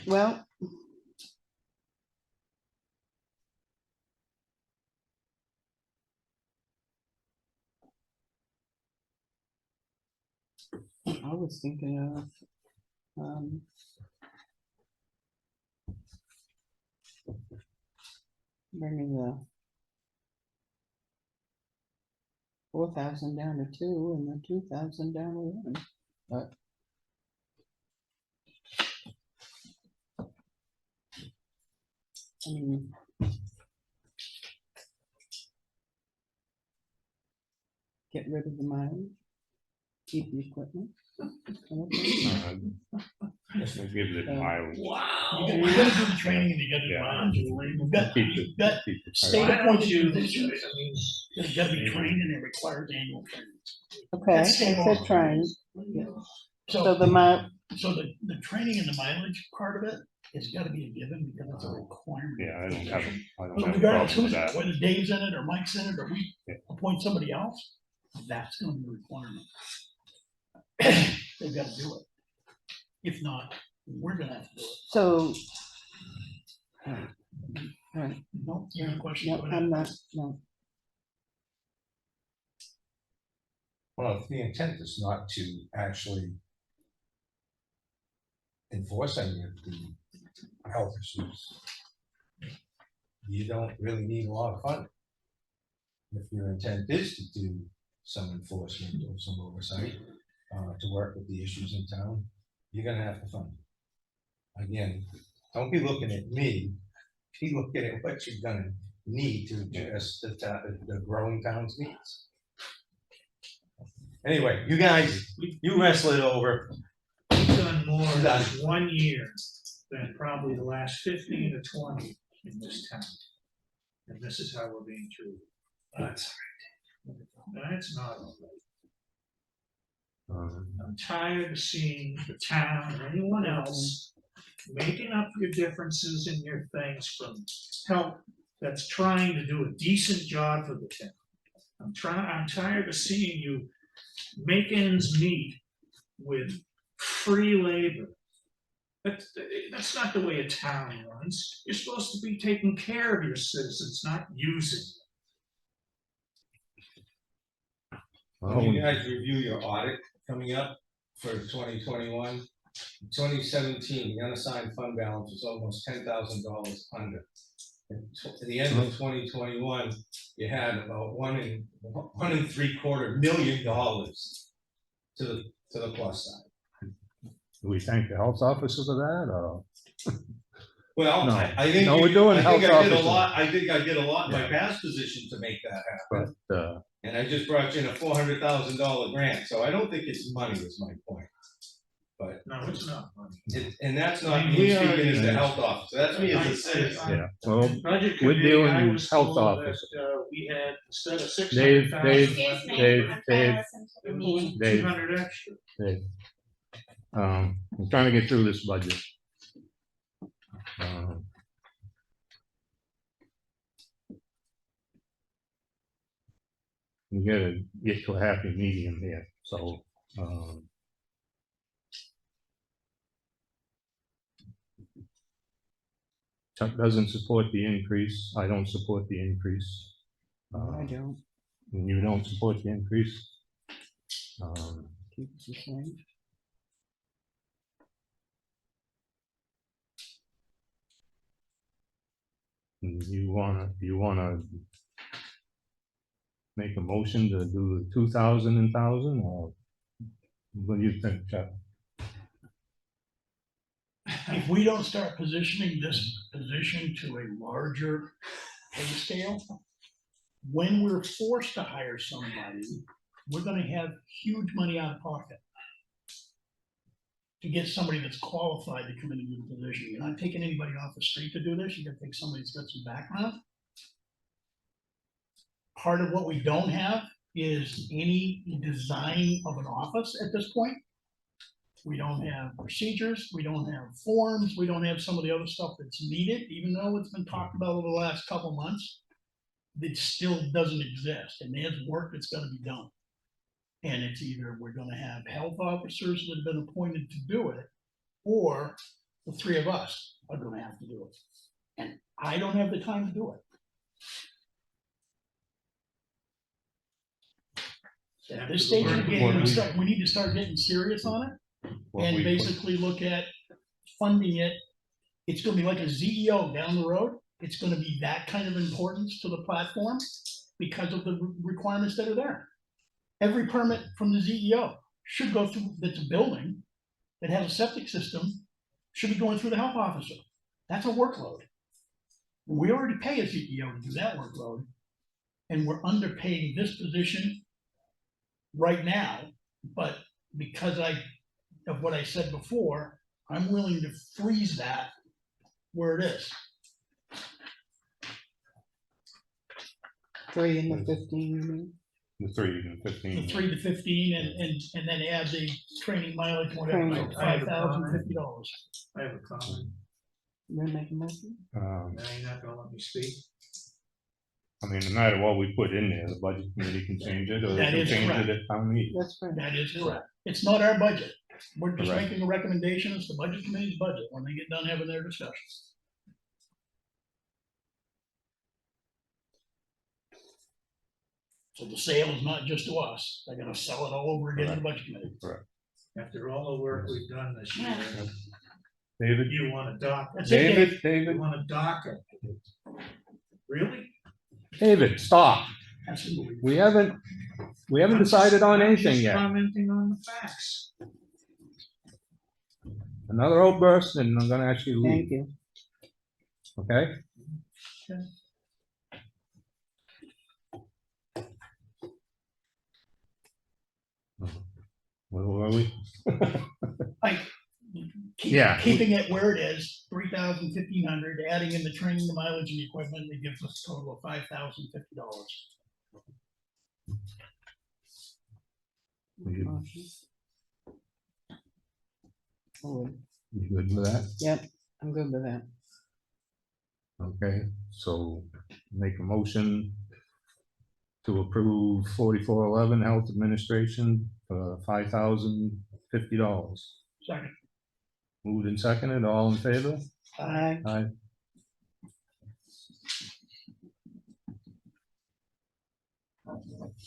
Well, I was thinking of, bringing the 4,000 down to 2 and the 2,000 down to 1, but. I mean, get rid of the mileage, keep the equipment. Okay. Just to give it a mileage. Wow. You gotta do the training and you gotta do Yeah. mileage. You've got, Keep you've got keep it state Why don't appointed you, positions. I mean, You gotta be trained and it requires annual training. Okay, I That's state law. said trying, so So, the mile, so the training and the mileage part of it has gotta be a given because it's a requirement. Yeah, I don't have, I don't Well, have a regardless problem with who's it, that. whether Dave's in it or Mike's in it or we Yeah. appoint somebody else, that's gonna be a requirement. They've gotta do it. If not, we're gonna have to do it. so. Right, No, you have a question? no, Go ahead. I'm not, no, Well, if the intent is not to actually enforce any of the health issues, you don't really need a lot of funding. If your intent is to do some enforcement or some oversight, to work with the issues in town, you're gonna have to fund it. Again, don't be looking at me, be looking at what you're gonna need to address the growing town's needs. Anyway, you guys, you wrestle it over. we've done more in Done. 1 year than probably the last 15 to 20 in this town. And this is how we're being treated. That's not all right. I'm tired of seeing the town or anyone else making up your differences in your things from help that's trying to do a decent job for the town. I'm tired of seeing you make ends meet with free labor. That's not the way a town runs. You're supposed to be taking care of your citizens, not using them. When you guys review your audit coming up for 2021, 2017, the unassigned fund balance was almost $10,000 under. At the end of 2021, you had about $1.75 million to the plus side. Do we thank the health officers of that, or? Well, No. I think No, we're doing I think health I did a officers. lot. I think I did a lot in my Yeah. past position to make that happen. But, And I just brought you in a $400,000 grant, so I don't think it's money is my point. No, it's not money. And that's not I mean, me we speaking are- as the health officer, that's me as a citizen. yeah, well, Budget we're committee, dealing I with was health told that, officers. we had, instead of Dave, 600,000. Excuse me, Dave, I'm trying Dave. to listen to the meeting. Dave. 200 extra. I'm trying to get through this budget. we gotta get to a happy medium here, so, Chuck doesn't support the increase, I don't support the increase. I don't. And you don't support the increase. Keep it the same. And you wanna make a motion to do the 2,000 and 1,000, or what do you think, Chuck? If we don't start positioning this position to a larger pay scale, when we're forced to hire somebody, we're gonna have huge money out of pocket to get somebody that's qualified to come in and do the position. You're not taking anybody off the street to do this. You gotta take somebody that's got some background. Part of what we don't have is any design of an office at this point. We don't have procedures, we don't have forms, we don't have some of the other stuff that's needed, even though it's been talked about over the last couple months. It still doesn't exist, and there's work that's gotta be done. And it's either we're gonna have health officers that have been appointed to do it, or the three of us are gonna have to do it. And I don't have the time to do it. At this stage of the game, we need to start getting serious on it. What And we put- basically look at funding it. It's gonna be like a ZEO down the road. It's gonna be that kind of importance to the platform because of the requirements that are there. Every permit from the ZEO should go through, that's a building that has a septic system, should be going through the health officer. That's a workload. We already pay a ZEO to do that workload. And we're underpaying this position right now, but because of what I said before, I'm willing to freeze that where it is. 3 and the 15, you mean? The 3 and The 15. 3 to 15 and then add the training mileage, whatever, Training. $5,050. I have a comment. You gonna make a motion? Now you're not gonna let me speak. I mean, no matter what we put in there, the budget committee can change it, or they That can is change correct. it at town meeting. That's right. That is correct. It's not our budget. We're just Correct. making a recommendation. It's the budget committee's budget when they get done having their discussions. So the sale is not just to us. They're gonna sell it all over again to the budget committee. After all the work we've done this year, David, you want a dock, That's it, Dave. David, you want a docket. Really? David, stop. Absolutely. We haven't decided on I'm just anything yet. Commenting on the facts. Another outburst, and I'm gonna ask you to Thank leave, you. okay? Where were we? Yeah. Keeping it where it is, 3,000, 1,500, adding in the training, the mileage and the equipment, it gives us a total of $5,050. You Oh, you good with that? yep, I'm good with that. Okay, so make a motion to approve 4411 Health Administration for $5,050. Second. Moved and seconded, all in favor? Aye. Aye.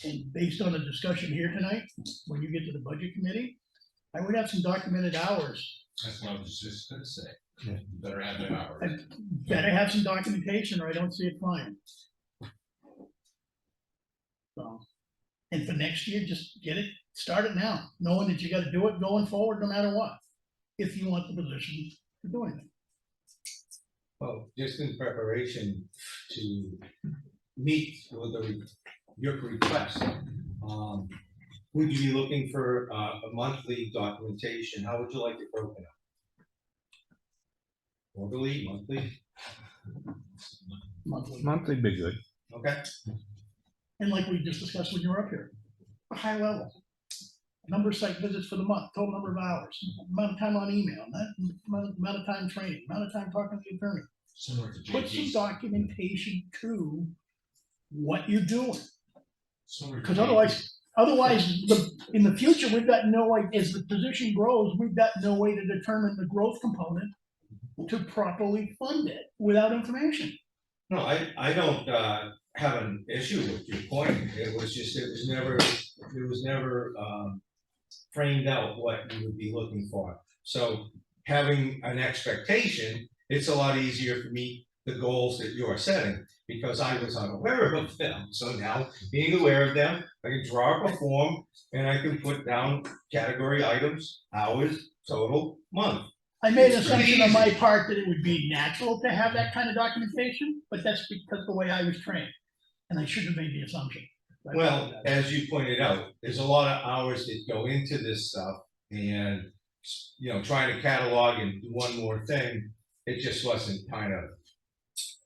And based on the discussion here tonight, when you get to the budget committee, I would have some documented hours. That's what I was just gonna say. Yeah. You better have that hour. I better have some documentation or I don't see it flying. So, and for next year, just get it, start it now, knowing that you gotta do it going forward no matter what. If you want the position to do anything. Well, just in preparation to meet with your request, would you be looking for a monthly documentation? How would you like it broken up? Quarterly, monthly? Monthly. Monthly be good. Okay, And like we just discussed when you were up here, a high level. Number of site visits for the month, total number of hours, amount of time on email, amount of time training, amount of time talking to the attorney. Similar to Put some JP's. documentation to what you're doing. Because otherwise, in the future, we've got no way, as the position grows, we've got no way to determine the growth component to properly fund it without information. No, I don't, have an issue with your point. It was just, it was never, framed out what you would be looking for. So having an expectation, it's a lot easier to meet the goals that you're setting, because I was unaware of them. So now, being aware of them, I can draw up a form and I can put down category items, hours, total, month. I made an It's pretty assumption on my easy. part that it would be natural to have that kind of documentation, but that's because the way I was trained. And I shouldn't have made the assumption. Well, as you pointed out, there's a lot of hours that go into this stuff, and, trying to catalog and do one more thing, it just wasn't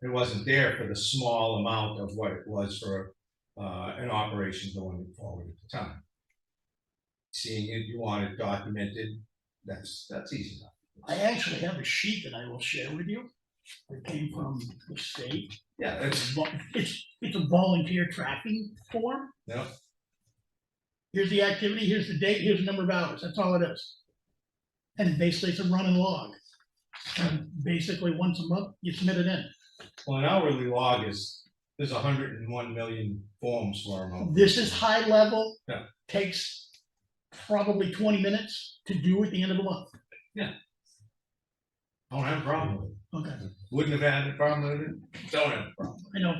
it wasn't there for the small amount of what it was for, an operation going forward at the time. Seeing it, you want it documented, that's easy enough. I actually have a sheet that I will share with you. It came from the state. Yeah, It's a volunteer tracking form. Yeah. Here's the activity, here's the date, here's the number of hours, that's all it is. And basically, it's a run and log. And basically, once a month, you submit it in. well, an hourly log there's 101 million forms for them. This is high level. Yeah. Takes probably 20 minutes to do at the end of the month. Don't have a problem with it. Okay, Wouldn't have had a problem with it, don't have a problem. I know.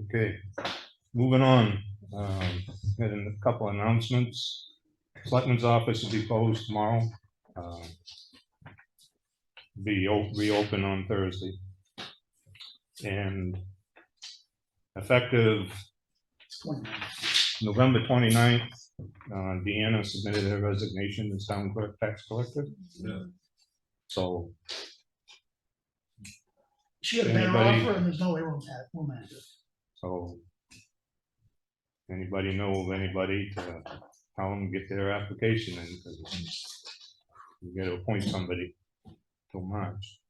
Okay, moving on, had a couple announcements. Selectman's office will be closed tomorrow. Reopen on Thursday. And effective It's 29. November 29th, Deanna submitted her resignation as town clerk tax collector. Yeah. So She had a better Anybody- offer and there's no way we'll manage it. So, anybody know of anybody to tell them to get their application in, because you gotta appoint somebody till March.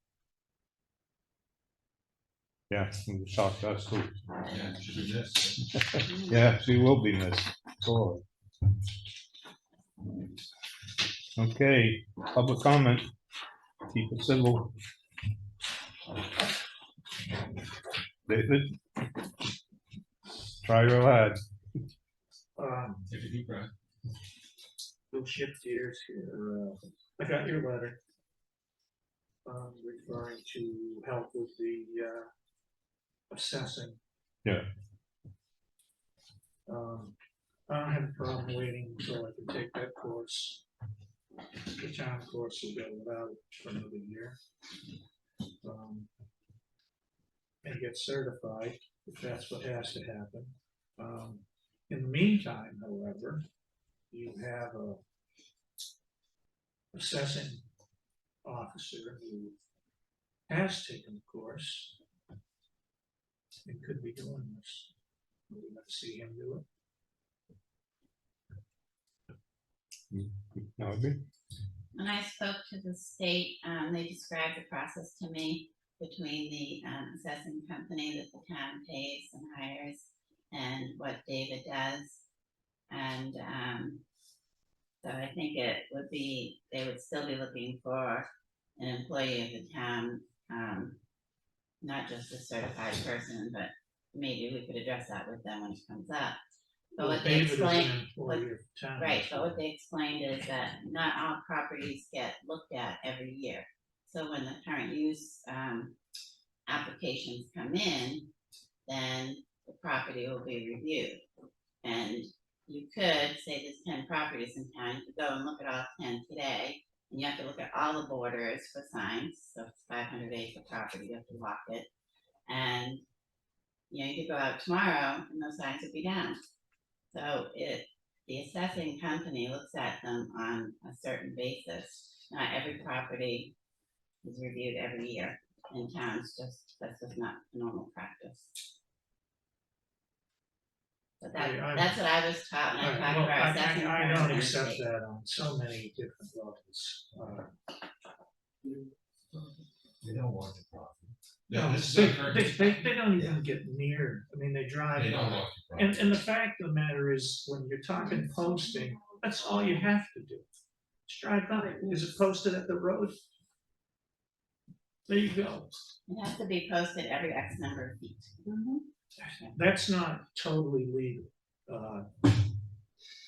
Yeah, it shocked us too. Yeah, it should be this. Yeah, she will be missed, sorry. Okay, public comment, keep it civil. David? Try real hard. If you do cry. We'll shift gears here. I got your letter. Referring to help with the assessing. Yeah. I don't have a problem waiting until I can take that course. The town course will go without for another year. And get certified, if that's what has to happen. In the meantime, however, you have a assessing officer who has taken the course and could be doing this. We're going to see him do it. No, agree. When I spoke to the state, they described the process to me between the assessing company that the town pays and hires and what David does. And so I think it would be, they would still be looking for an employee of the town, not just a certified person, but maybe we could address that with them when it comes up. But what they David is an explained, employee of the town. right, but what they explained is that not all properties get looked at every year. So when the current use applications come in, then the property will be reviewed. And you could say there's 10 properties in town, you could go and look at all 10 today, and you have to look at all the borders for signs. So if it's 500 acre property, you have to walk it. And you could go out tomorrow and those signs would be down. So the assessing company looks at them on a certain basis. Not every property is reviewed every year in towns, that's just not normal practice. But that's what I was taught when I talked to our assessing. I firm don't in the accept state. that on so many different levels. They don't want the profit. No, Yeah, this is they, our current. they don't even get near, I mean, they drive They don't by. want the And the fact of the matter is, when you're talking posting, that's all you have to do. Just drive by. Is it posted at the road? There you go. It has to be posted every X number of feet. That's not totally legal.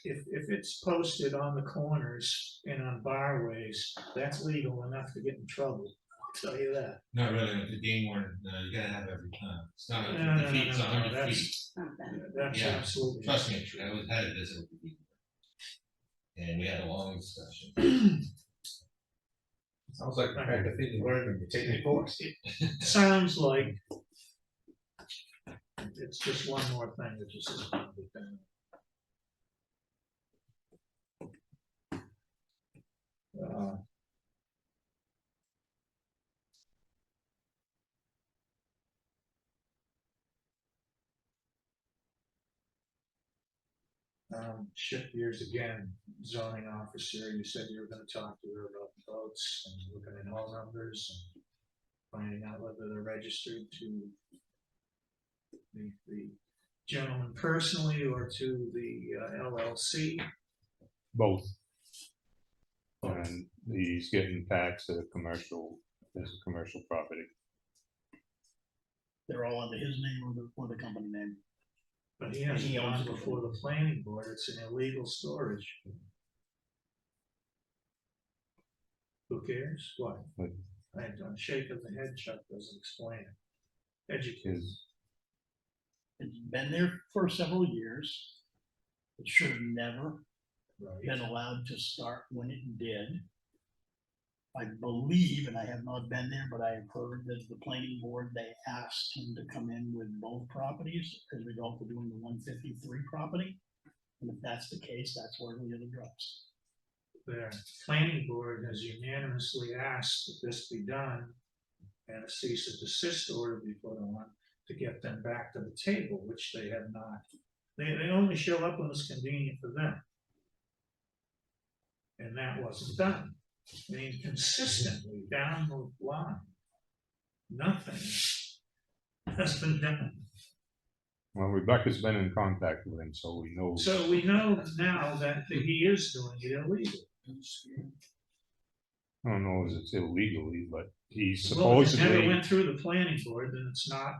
If it's posted on the corners and on barways, that's legal enough to get in trouble. I'll tell you that. Not really, with the game warden, you gotta have every time. It's not No, a no, 50 feet, it's no, no, 100 that's- feet. Something. That's Yeah, absolutely. Trust me, I was had a visit with the people. And we had a long discussion. Sounds like the kind of thing you learn when you take a course. Sounds like it's just one more thing that just is going to be done. Shift gears again, zoning officer, you said you were gonna talk to her about the votes and looking at all numbers and finding out whether they're registered to the gentleman personally or to the LLC. Both. And he's getting taxed as a commercial property. They're all under his name or the company name. But he hasn't He owns gone it. before the planning board, it's an illegal storage. Who cares? What? What? I don't shake of the head, Chuck doesn't explain it. Educate. His, It's been there for several years. It should have never been allowed to start when it did. I believe, and I have not been there, but I have heard that the planning board, they asked him to come in with both properties as a result of doing the 153 property. And if that's the case, that's where we have addressed. The planning board has unanimously asked that this be done and a cease and desist order be put on to get them back to the table, which they have not. They only show up when it's convenient for them. And that wasn't done. I mean, consistently down the line, nothing has been done. well, Rebecca's been in contact with him, so we know. So we know now that he is doing it illegal. I don't know if it's illegally, but he Well, if it never supposedly, went through the planning board, then it's not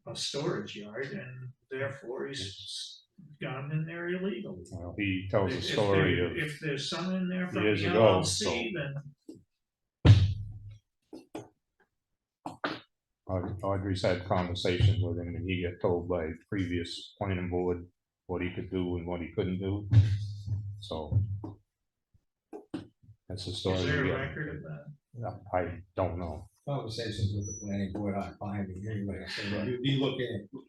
a storage yard, and therefore he's got them in there illegally. well, he tells a If story there- of If there's some in there from the years ago, LLC, then Audrey's had conversations with him, and he got told by previous planning board what he could do and what he couldn't do. So that's the story. is there we a get. record of that? I don't know. Conversations with the planning board aren't binding anyway, so you'd be looking at.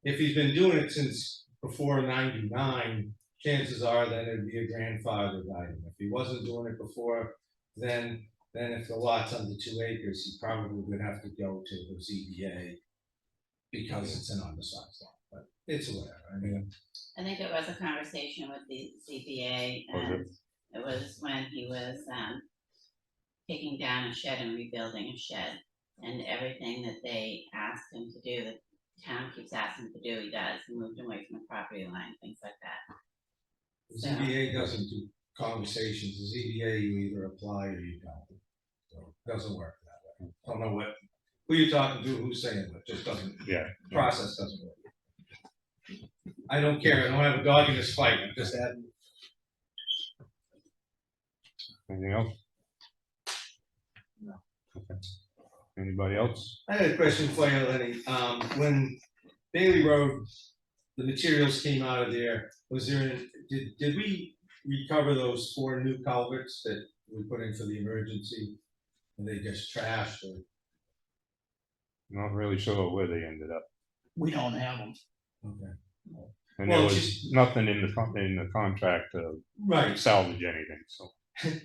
If he's been doing it since before '99, chances are that it'd be a grandfathered item. If he wasn't doing it before, then if the lot's under 2 acres, he probably would have to go to the ZBA because it's an undersized lot, but it's whatever, I mean. I think it was a conversation with the CPA, Was and it was when he was, taking down a shed and rebuilding a shed. And everything that they asked him to do, the town keeps asking him to do, he does. He moved away from the property line, things like that. The ZBA doesn't do conversations, the ZBA, you either apply or you don't. So it doesn't work that way. Don't know who you're talking to, who's saying it, just doesn't, Yeah. process doesn't work. I don't care, I don't have a dog in this fight, I'm just adding. Anything else? No. Okay. Anybody else? I had a question for you, Lenny. When Bailey Road, the materials came out of there, was there, did we recover those 4 new culverts that we put in for the emergency? And they just trashed or? Not really sure where they ended up. We don't have them. Okay. And Well, there was just- nothing in the contract to Right, salvage anything, so.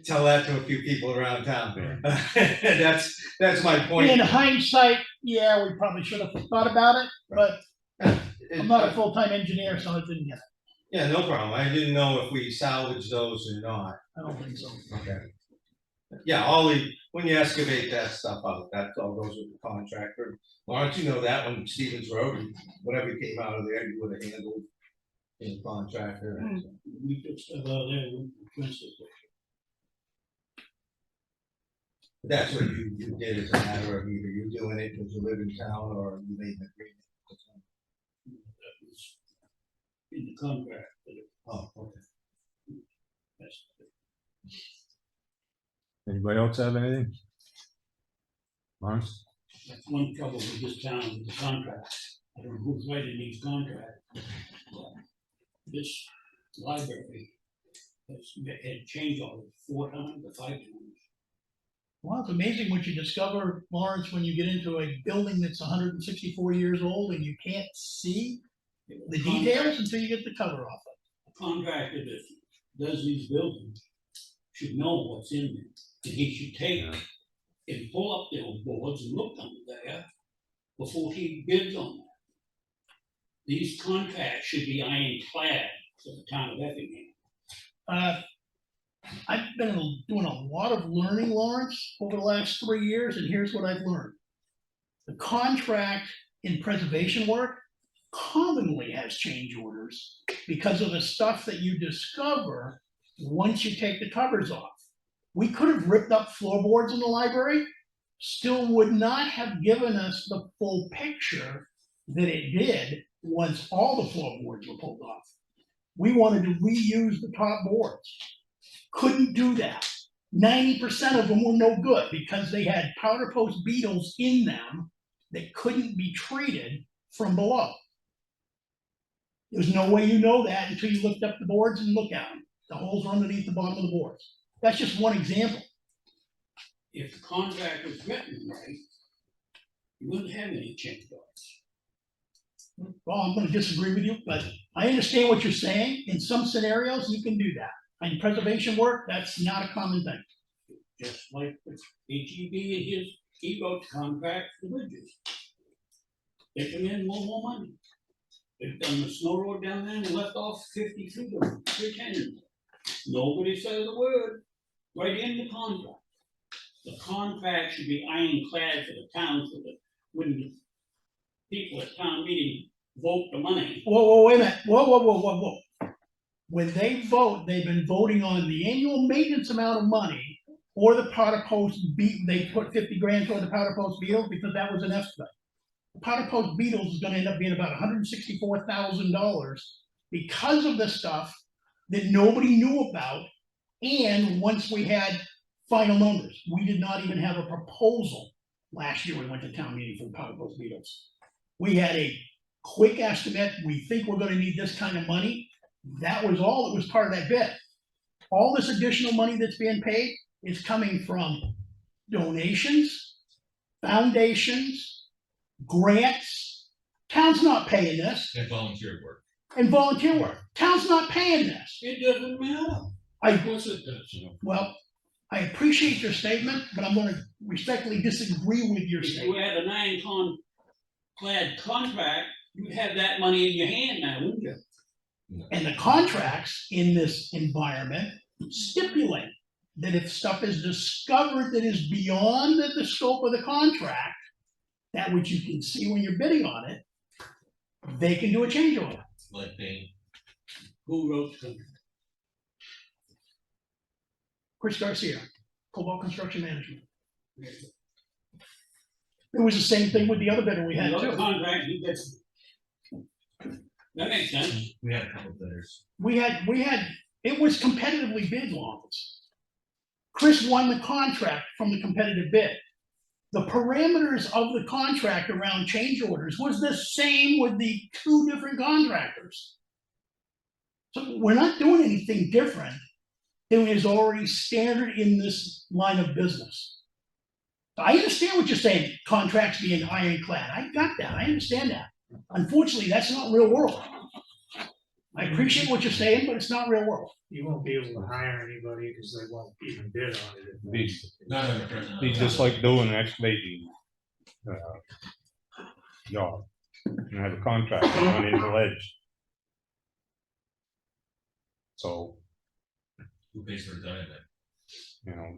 tell that to a few people around town. Yeah. That's my point. In hindsight, yeah, we probably should have thought about it, but I'm not a full-time engineer, so I didn't get it. Yeah, no problem. I didn't know if we salvaged those or not. I don't think so. Okay. Yeah, when you excavate that stuff out, that all goes with the contractor. Lawrence, you know that when Stevens Road, whatever came out of there, you would have handled in the contractor. We took stuff out of there, we fenced it. That's what you did, as a matter of either you doing it because you live in town or you made an agreement. That was in the contract, but Oh, okay. that's. Anybody else have anything? Lawrence? That's one trouble with this town, with the contract. I don't know who's writing these contracts. This library has had change orders 4 times or 5 times. Well, it's amazing what you discover, Lawrence, when you get into a building that's 164 years old and you can't see the details until you get the cover off it. A contractor that does these buildings should know what's in there. And he should take and pull up those boards and look under there before he bids on that. These contracts should be ironclad for the town of Effingham. I've been doing a lot of learning, Lawrence, over the last 3 years, and here's what I've learned. The contract in preservation work commonly has change orders because of the stuff that you discover once you take the covers off. We could have ripped up floorboards in the library, still would not have given us the full picture that it did once all the floorboards were pulled off. We wanted to reuse the top boards. Couldn't do that. 90% of them were no good because they had powder post beetles in them that couldn't be treated from below. There's no way you know that until you lift up the boards and look at them. The holes are underneath the bottom of the boards. That's just one example. If the contract was written right, you wouldn't have any change orders. Well, I'm gonna disagree with you, but I understand what you're saying. In some scenarios, you can do that. In preservation work, that's not a common thing. Just like with HEB and he wrote the contract for the bridges. They come in more money. They've done the snow road down there and left off 50 feet of 310. Nobody says a word, right in the contract. The contract should be ironclad for the town, so that when the people at town meeting vote the money. Whoa, wait a minute. Whoa. When they vote, they've been voting on the annual maintenance amount of money or the powder post beat. They put 50 grand toward the powder post beetles because that was an estimate. The powder post beetles is gonna end up being about $164,000 because of the stuff that nobody knew about. And once we had final numbers, we did not even have a proposal. Last year, we went to town meeting for the powder post beetles. We had a quick estimate. We think we're gonna need this kind of money. That was all that was part of that bid. All this additional money that's being paid is coming from donations, foundations, grants. Town's not paying this, And volunteer work. and volunteer work. Town's not paying this. It doesn't matter. I, Of course it does. well, I appreciate your statement, but I'm gonna respectfully disagree with your If you statement. had an ironclad contract, you'd have that money in your hand now, wouldn't you? And the contracts in this environment stipulate that if stuff is discovered that is beyond the scope of the contract, that which you can see when you're bidding on it, they can do a change order. Like paying. Who wrote the contract? Chris Garcia, Cobalt Construction Management. It was the same thing with the other bidder we had The other too. contract, he gets. That makes sense. We had a couple bidders. We had, it was competitively bid, Lawrence. Chris won the contract from the competitive bid. The parameters of the contract around change orders was the same with the 2 different contractors. So we're not doing anything different than is already standard in this line of business. I understand what you're saying, contracts being ironclad. I got that. I understand that. Unfortunately, that's not real world. I appreciate what you're saying, but it's not real world. You won't be able to hire anybody because they won't even bid on it. Not under present. Be just like doing an excavating job. You have a contract run into ledge. So, Who pays for the diamond? you know,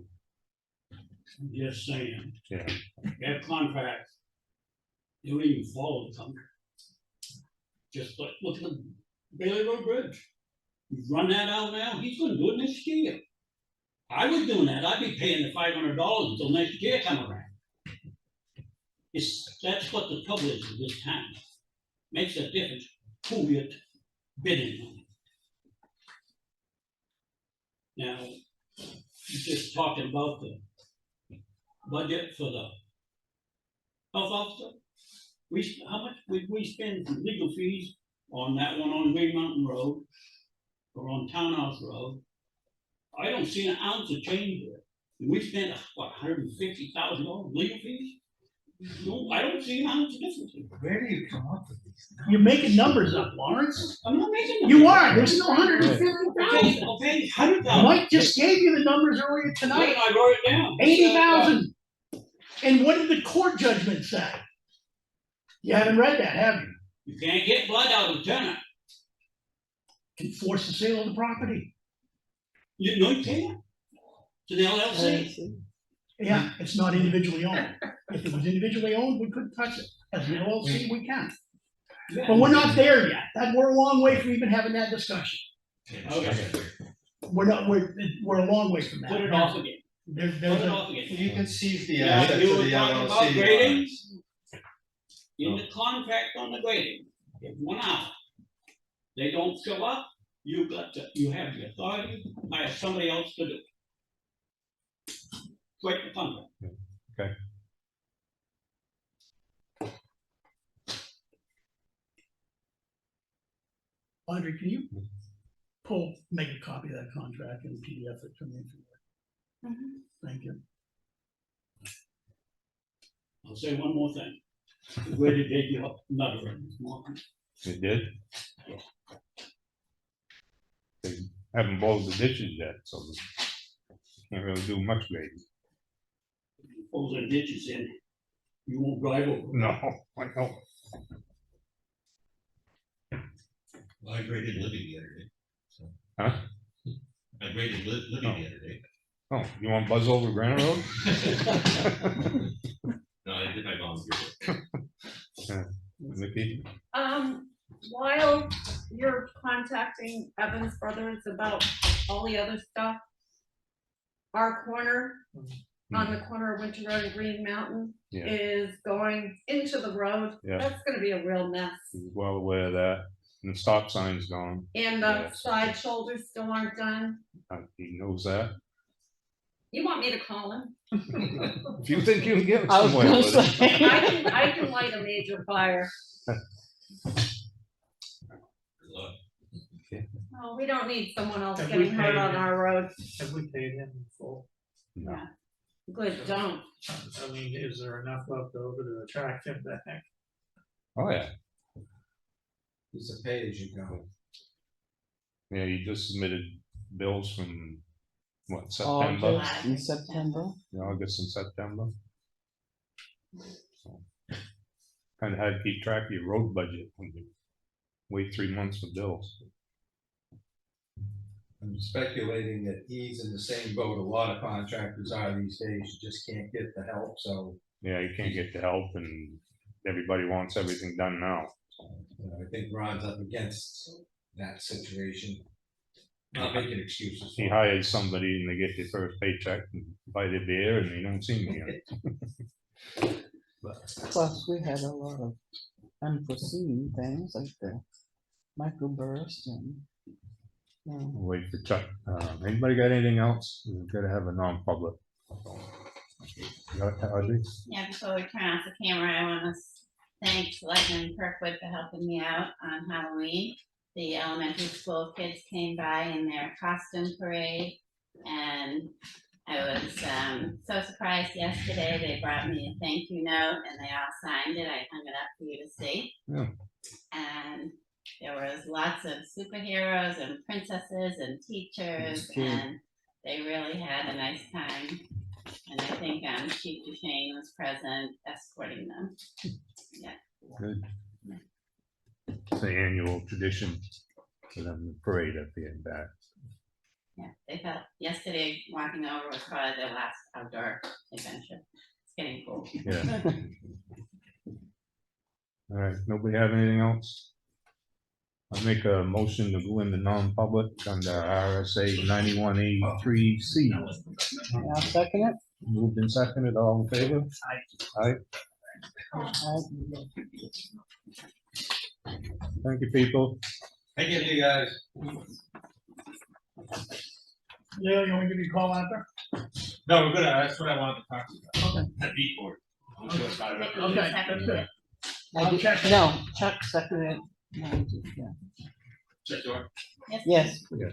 I'm just saying. Yeah. Their contract, they don't even follow the contract. Just like, look at the Bailey Road Bridge. You run that out now, he's gonna do it next year. I was doing that, I'd be paying the $500 until next year come around. That's what the trouble is with this town. Makes a difference who you're bidding on. Now, you're just talking about the budget for the health officer. How much would we spend for legal fees on that one on Green Mountain Road or on Townhouse Road? I don't see an ounce of change there. And we spent, what, $150,000 legal fees? No, I don't see an ounce of difference. Where do you come up with these? You're making numbers up, Lawrence. I'm not making. You are, there's no Okay, 150,000. okay, 100,000. Mike just gave you the numbers earlier Wait, tonight, I wrote it down. 80,000. And what did the court judgment say? You haven't read that, have you? You can't get blood out of the tenant. Can force the sale of the property. You know you can't. It's an LLC. Yeah, it's not individually owned. If it was individually owned, we couldn't touch it. As an LLC, we can. But we're not there yet. We're a long way from even having that discussion. Okay, We're a long way from that. put it off again. There's Put it a, off again. You can seize the Yeah, assets you of were the talking about LLC. grading. In the contract on the grading, if 1 hour, they don't show up, you have the authority to hire somebody else to do it. Break the contract. Okay. Audrey, can you make a copy of that contract and PDF it to me? Thank you. I'll say one more thing. Where did they give up another one this morning? It did? They haven't bowled the ditches yet, so they can't really do much grading. All the ditches in, you won't drive over. No, I don't. Well, I graded Libby the other day. So. Huh? I graded Libby the other day. Oh, you want Buzz over Granite Road? No, I did my volunteer work. Mickey? While you're contacting Evans Brothers about all the other stuff, our corner on the corner of Winter Road and Green Mountain Yeah. is going into the road. Yeah. That's gonna be a real mess. He's well aware of that. And the stop sign's gone. And the Yes. side shoulders still aren't done. He knows that. You want me to call him? If you think you can get I was somewhere gonna with it. say. I can light a major fire. Good luck. Oh, we don't need someone else Have we getting hurt paid on him? our road. Have we paid him in full? No. Good, don't. I mean, is there enough left over to attract him back? Oh, yeah. It's a pay as you go. Yeah, you just submitted bills from, what, September? August and September. August and September. So, kind of had to keep track of your road budget when you wait 3 months for bills. I'm speculating that he's in the same boat a lot of contractors are these days, you just can't get the help, so. Yeah, you can't get the help and everybody wants everything done now. I think Ron's up against that situation. Not making excuses. He hires somebody and they get their first paycheck and buy their beer and they don't see me again. Plus, we had a lot of unforeseen things like the microburst and. Wait for Chuck. Anybody got anything else? We've got to have a non-public. Audrey? Yeah, before we turn off the camera, I want to thank Selectman Kirkwood for helping me out on Halloween. The elementary school kids came by in their costume parade, and I was so surprised yesterday. They brought me a thank you note, and they all signed it. I hung it up for you to see. Yeah. And there was lots of superheroes and princesses and teachers, That's cute. and they really had a nice time. And I think Chief Duchesne was present escorting them. Yeah. Good. It's the annual tradition for them to parade at the end back. Yeah, they felt yesterday walking over was probably their last outdoor adventure. It's getting cold. Yeah. All right, nobody have anything else? I'll make a motion to go into non-public under RSA 91A3C. I'll second it. Moved and seconded, all in favor? Aye. Thank you, people. Thank you, guys. Leo, you want me to give you a call after? No, we're good, that's what I wanted to talk to you about. Okay. That beat board. I'm sure it's not- Okay, that's good. I I'll did- check it. No, Chuck seconded it. No, I did, yeah. Check your- Yes. Yeah.